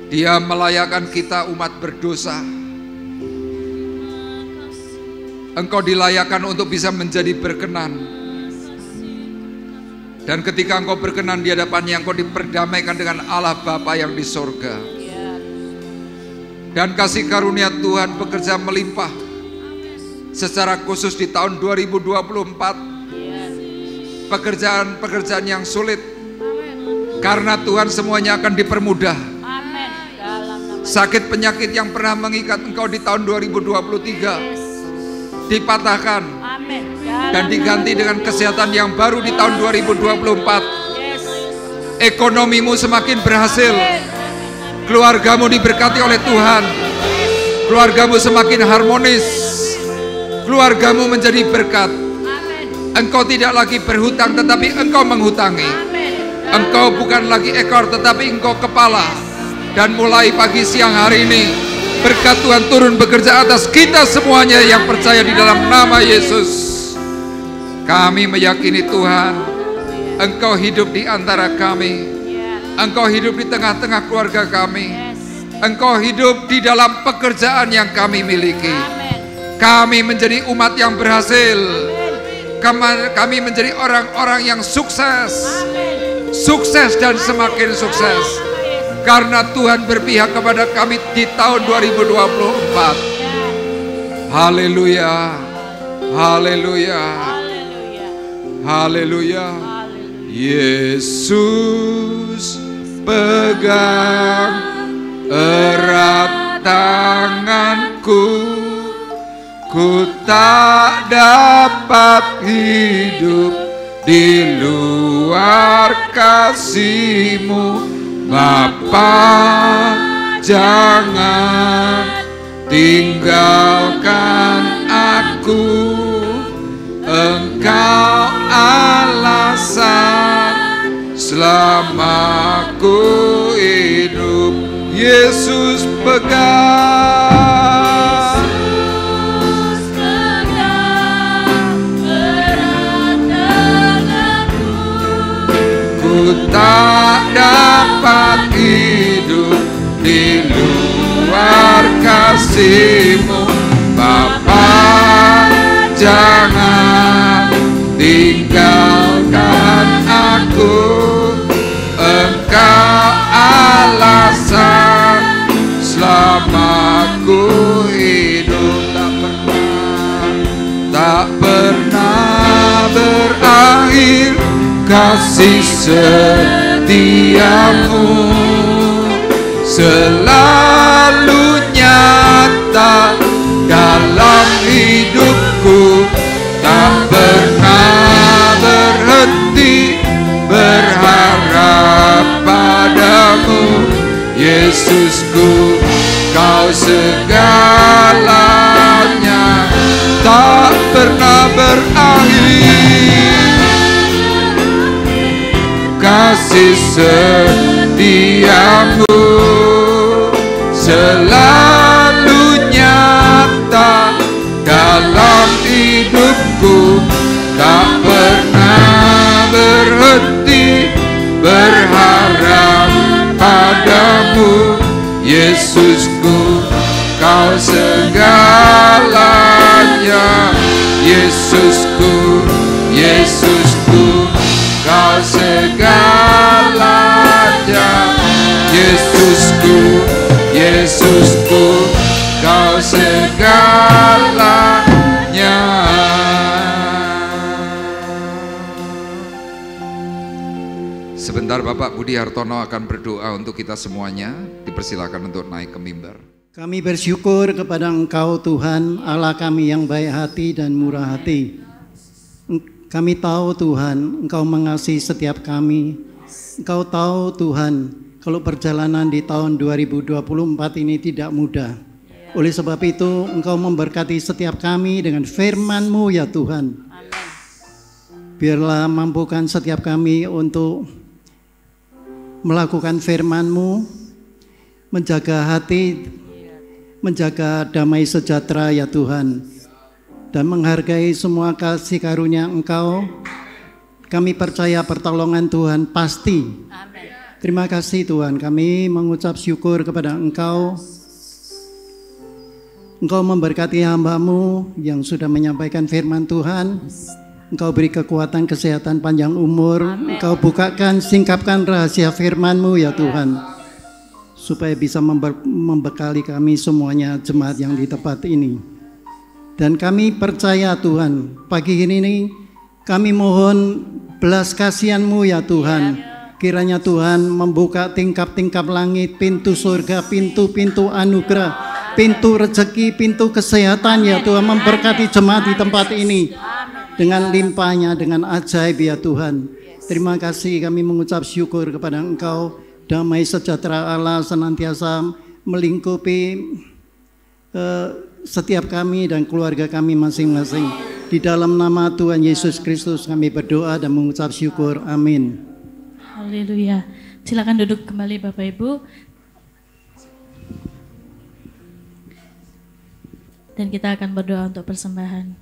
S2: Dia melayakkan kita umat berdosa. Engkau dilayakkan untuk bisa menjadi berkenan. Dan ketika engkau berkenan di hadapannya, engkau diperdamaikan dengan Allah Bapa yang di sorga. Dan kasih karunia Tuhan bekerja melimpah. Secara khusus di tahun 2024, pekerjaan-pekerjaan yang sulit, karena Tuhan semuanya akan dipermudah. Sakit penyakit yang pernah mengikat engkau di tahun 2023 dipatahkan dan diganti dengan kesehatan yang baru di tahun 2024. Ekonomimu semakin berhasil, keluargamu diberkati oleh Tuhan, keluargamu semakin harmonis, keluargamu menjadi berkat. Engkau tidak lagi berhutang tetapi engkau menghutangi. Engkau bukan lagi ekor tetapi engkau kepala. Dan mulai pagi siang hari ini berkat Tuhan turun bekerja atas kita semuanya yang percaya di dalam nama Yesus. Kami meyakini Tuhan, Engkau hidup di antara kami, Engkau hidup di tengah-tengah keluarga kami, Engkau hidup di dalam pekerjaan yang kami miliki. Kami menjadi umat yang berhasil, kami menjadi orang-orang yang sukses, sukses dan semakin sukses. Karena Tuhan berpihak kepada kami di tahun 2024. Haleluya, haleluya, haleluya. Yesus pegang erat tanganku, ku tak dapat hidup di luar kasih-Mu. Bapa, jangan tinggalkan aku. Engkau alasan selama ku hidup. Yesus pegang, ku tak dapat hidup di luar kasih-Mu. Bapa, jangan tinggalkan aku. Engkau alasan selama ku hidup. Tak pernah berakhir kasih setiamu, selalu nyata dalam hidupku. Tak pernah berhenti berharap padamu, Yesusku, Kau segalanya. Tak pernah berakhir kasih setiamu, selalu nyata dalam hidupku. Tak pernah berhenti berharap padamu, Yesusku, Kau Yesusku, Yesusku, Kau segalanya. Yesusku, Yesusku, Kau segalanya. Sebentar Bapak Budi Hartono akan berdoa untuk kita semuanya. Dipersilakan untuk naik ke mimbar.
S5: Kami bersyukur kepada Engkau Tuhan, Allah kami yang baik hati dan murah hati. Kami tahu Tuhan, Engkau mengasihi setiap kami. Engkau tahu Tuhan, kalau perjalanan di tahun 2024 ini tidak mudah. Oleh sebab itu, Engkau memberkati setiap kami dengan firman-Mu ya Tuhan. Biarlah mampukan setiap kami untuk melakukan firman-Mu, menjaga hati, menjaga damai sejahtera ya Tuhan, dan menghargai semua kasih karunia Engkau. Kami percaya pertolongan Tuhan pasti. Terima kasih Tuhan, kami mengucap syukur kepada Engkau. Engkau memberkati hamba-Mu yang sudah menyampaikan firman Tuhan. Engkau beri kekuatan, kesehatan, panjang umur. Engkau bukakan, singkapkan rahasia firman-Mu ya Tuhan, supaya bisa membekali kami semuanya jemaat yang di tempat ini. Dan kami percaya Tuhan, pagi ini kami mohon belas kasihan-Mu ya Tuhan. Kiranya Tuhan membuka tingkap-tingkap langit, pintu surga, pintu-pintu anugerah, pintu rezeki, pintu kesehatan ya Tuhan. Memberkati jemaat di tempat ini dengan limpahnya, dengan ajaib ya Tuhan. Terima kasih, kami mengucap syukur kepada Engkau. Damai sejahtera Allah senantiasa melingkupi setiap kami dan keluarga kami masing-masing. Di dalam nama Tuhan Yesus Kristus kami berdoa dan mengucap syukur. Amin.
S1: Haleluya. Silakan duduk kembali Bapak Ibu. Dan kita akan berdoa untuk persembahan.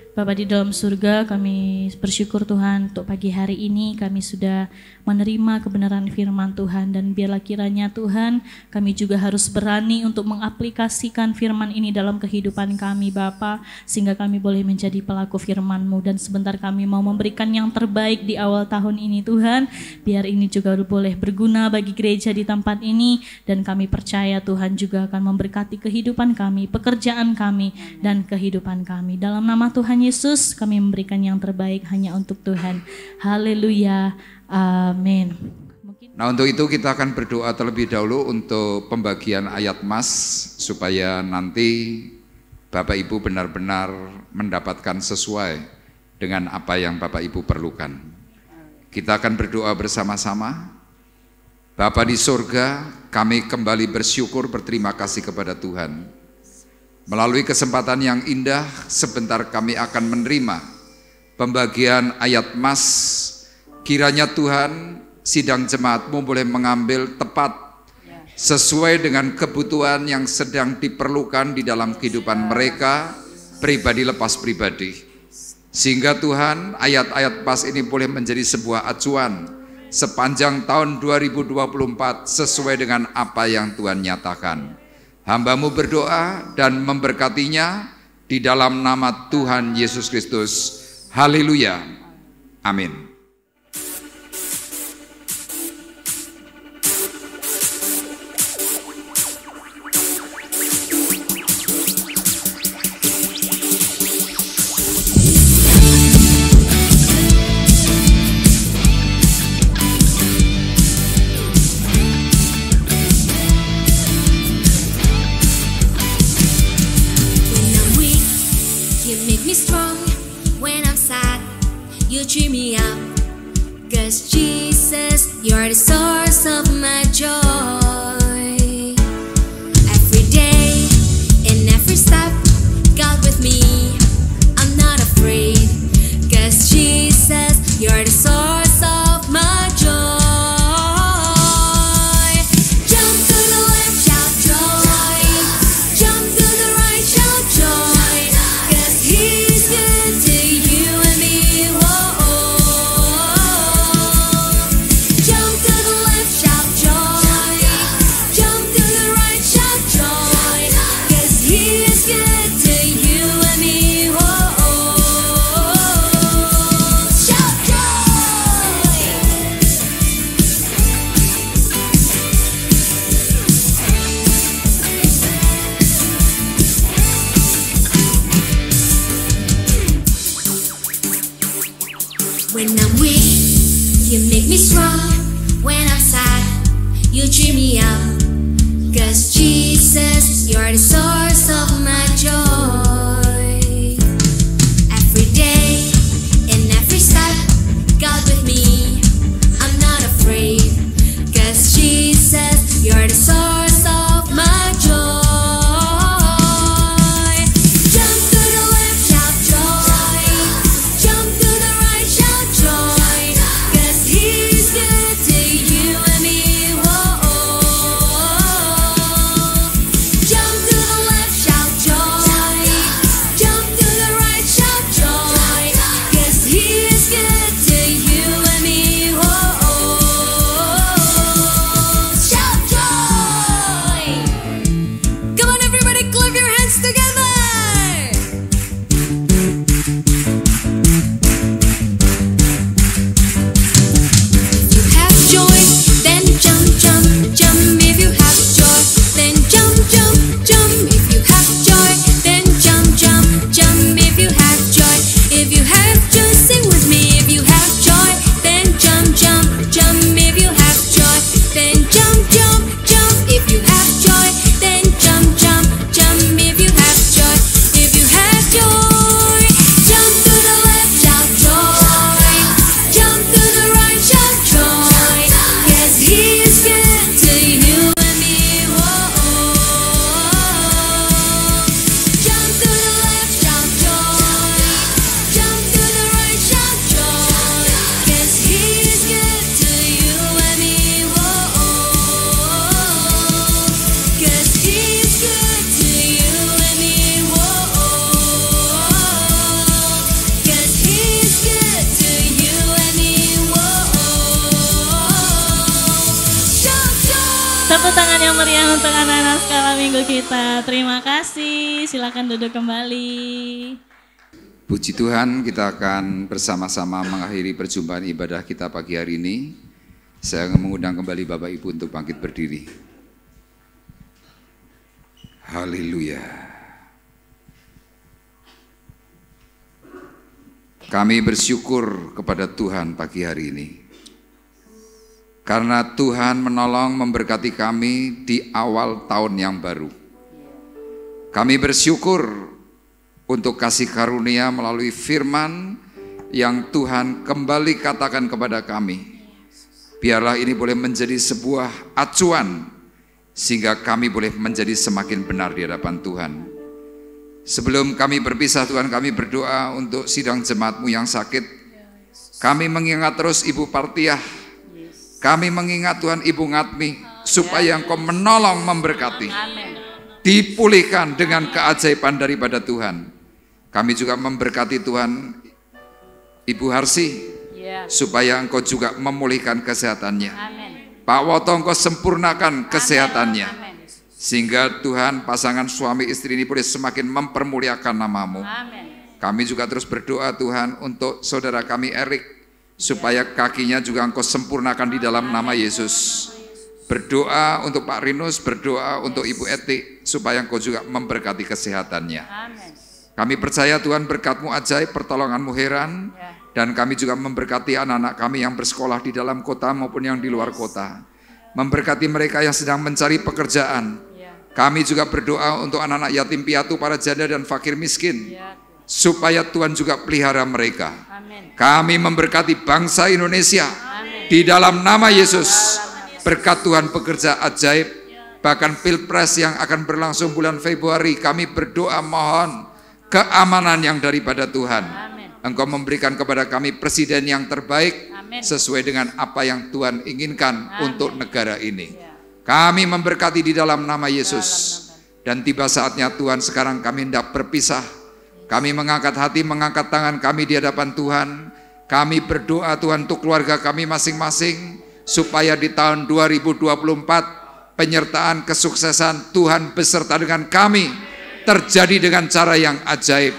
S1: Bapa di dalam surga, kami bersyukur Tuhan untuk pagi hari ini kami sudah menerima kebenaran firman Tuhan, dan biarlah kiranya Tuhan kami juga harus berani untuk mengaplikasikan firman ini dalam kehidupan kami Bapa, sehingga kami boleh menjadi pelaku firman-Mu. Dan sebentar kami mau memberikan yang terbaik di awal tahun ini Tuhan, biar ini juga boleh berguna bagi gereja di tempat ini, dan kami percaya Tuhan juga akan memberkati kehidupan kami, pekerjaan kami, dan kehidupan kami. Dalam nama Tuhan Yesus kami memberikan yang terbaik hanya untuk Tuhan. Haleluya. Amin.
S2: Nah, untuk itu kita akan berdoa terlebih dahulu untuk pembagian ayat mas, supaya nanti Bapak Ibu benar-benar mendapatkan sesuai dengan apa yang Bapak Ibu perlukan. Kita akan berdoa bersama-sama. Bapa di surga, kami kembali bersyukur, berterima kasih kepada Tuhan. Melalui kesempatan yang indah, sebentar kami akan menerima pembagian ayat mas. Kiranya Tuhan, sidang jemaat-Mu boleh mengambil tepat sesuai dengan kebutuhan yang sedang diperlukan di dalam kehidupan mereka, pribadi lepas pribadi. Sehingga Tuhan, ayat-ayat pas ini boleh menjadi sebuah acuan sepanjang tahun 2024 sesuai dengan apa yang Tuhan nyatakan. Hamba-Mu berdoa dan memberkatinya di dalam nama Tuhan Yesus Kristus. Haleluya. Amin.
S6: Cheer me up, 'cause Jesus, you're the source of my joy. Every day, in every step, God with me, I'm not afraid, 'cause Jesus, you're the source of my joy. Jump to the left, shout joy. Jump to the right, shout joy, 'cause He's good to you and me. Jump to the When I'm weak, you make me strong. When I'm sad, you cheer me up. 'Cause Jesus, you're the source of my joy. Every day, in every step, God with me, I'm not afraid. 'Cause Jesus, you're the source of my joy. Jump to the left, shout joy. Jump to the right, shout joy. 'Cause He's good to you and me. Whoa. Jump to the left, shout joy. Jump to the right, shout joy. 'Cause He's good to you and me. Whoa. Shout joy. Come on, everybody, clap your hands together. If you have joy, then jump, jump, jump. If you have joy, then jump, jump, jump. If you have joy, then jump, jump, jump. If you have joy, if you have joy, sing with me. If you have joy, then jump, jump, jump. If you have joy, then jump, jump, jump. If you have joy, then jump, jump, jump. If you have joy, if you have joy, jump to the left, shout joy. Jump to the right, shout joy. 'Cause He's good to you and me. Whoa. Jump to the left, shout joy. Jump to the right, shout joy. 'Cause He's good to you and me. Whoa. 'Cause He's good to you and me. Whoa. 'Cause He's good to you and me. Whoa. Shout joy.
S1: Tepuk tangan yang meriah untuk anak-anak skala minggu kita. Terima kasih. Silakan duduk kembali.
S2: Puji Tuhan, kita akan bersama-sama mengakhiri perjumpaan ibadah kita pagi hari ini. Saya mengundang kembali Bapak Ibu untuk bangkit berdiri. Haleluya. Kami bersyukur kepada Tuhan pagi hari ini. Karena Tuhan menolong memberkati kami di awal tahun yang baru. Kami bersyukur untuk kasih karunia melalui firman yang Tuhan kembali katakan kepada kami. Biarlah ini boleh menjadi sebuah acuan sehingga kami boleh menjadi semakin benar di hadapan Tuhan. Sebelum kami berpisah Tuhan, kami berdoa untuk sidang jemaat-Mu yang sakit. Kami mengingat terus Ibu Partiah. Kami mengingat Tuhan Ibu Ngatmi, supaya Engkau menolong memberkati. Dipulihkan dengan keajaiban daripada Tuhan. Kami juga memberkati Tuhan Ibu Harsi, supaya Engkau juga memulihkan kesehatannya. Pak Woto, Engkau sempurnakan kesehatannya. Sehingga Tuhan pasangan suami istri ini boleh semakin mempermuliakan nama-Mu. Kami juga terus berdoa Tuhan untuk saudara kami Erik, supaya kakinya juga Engkau sempurnakan di dalam nama Yesus. Berdoa untuk Pak Rinus, berdoa untuk Ibu Eti, supaya Engkau juga memberkati kesehatannya. Kami percaya Tuhan berkat-Mu ajaib, pertolongan-Mu heran, dan kami juga memberkati anak-anak kami yang bersekolah di dalam kota maupun yang di luar kota. Memberkati mereka yang sedang mencari pekerjaan. Kami juga berdoa untuk anak-anak yatim piatu, para janda dan fakir miskin, supaya Tuhan juga pelihara mereka. Kami memberkati bangsa Indonesia di dalam nama Yesus. Berkat Tuhan bekerja ajaib. Bahkan Pilpres yang akan berlangsung bulan Februari, kami berdoa mohon keamanan yang daripada Tuhan. Engkau memberikan kepada kami presiden yang terbaik sesuai dengan apa yang Tuhan inginkan untuk negara ini. Kami memberkati di dalam nama Yesus. Dan tiba saatnya Tuhan, sekarang kami hendak berpisah. Kami mengangkat hati, mengangkat tangan kami di hadapan Tuhan. Kami berdoa Tuhan untuk keluarga kami masing-masing, supaya di tahun 2024 penyertaan kesuksesan Tuhan beserta dengan kami terjadi dengan cara yang ajaib.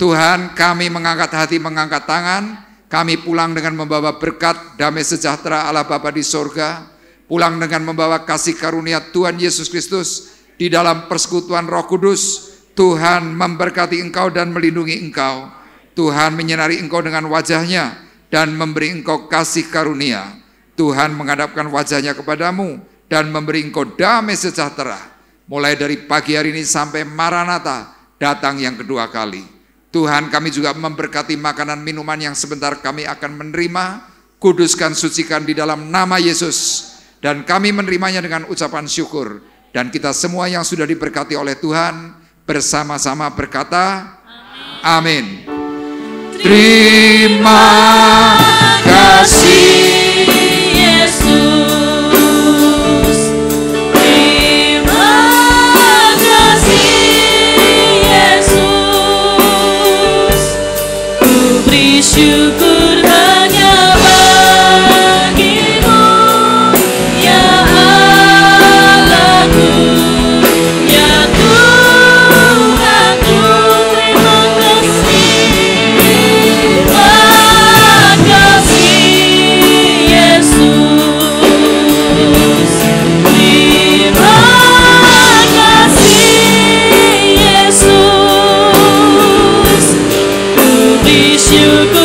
S2: Tuhan, kami mengangkat hati, mengangkat tangan. Kami pulang dengan membawa berkat, damai sejahtera Allah Bapa di sorga. Pulang dengan membawa kasih karunia Tuhan Yesus Kristus di dalam persekutuan Roh Kudus. Tuhan memberkati engkau dan melindungi engkau. Tuhan menyinari engkau dengan wajahnya dan memberi engkau kasih karunia. Tuhan menghadapkan wajahnya kepadamu dan memberi engkau damai sejahtera. Mulai dari pagi hari ini sampai Maranatha datang yang kedua kali. Tuhan, kami juga memberkati makanan minuman yang sebentar kami akan menerima. Kuduskan, sucikan di dalam nama Yesus. Dan kami menerimanya dengan ucapan syukur. Dan kita semua yang sudah diberkati oleh Tuhan bersama-sama berkata amin. Terima kasih
S1: Yesus, terima kasih Yesus, ku beri syukur hanya bagimu, ya Allahku, ya Tuhanku, terima kasih, terima kasih Yesus, terima kasih Yesus, ku beri syukur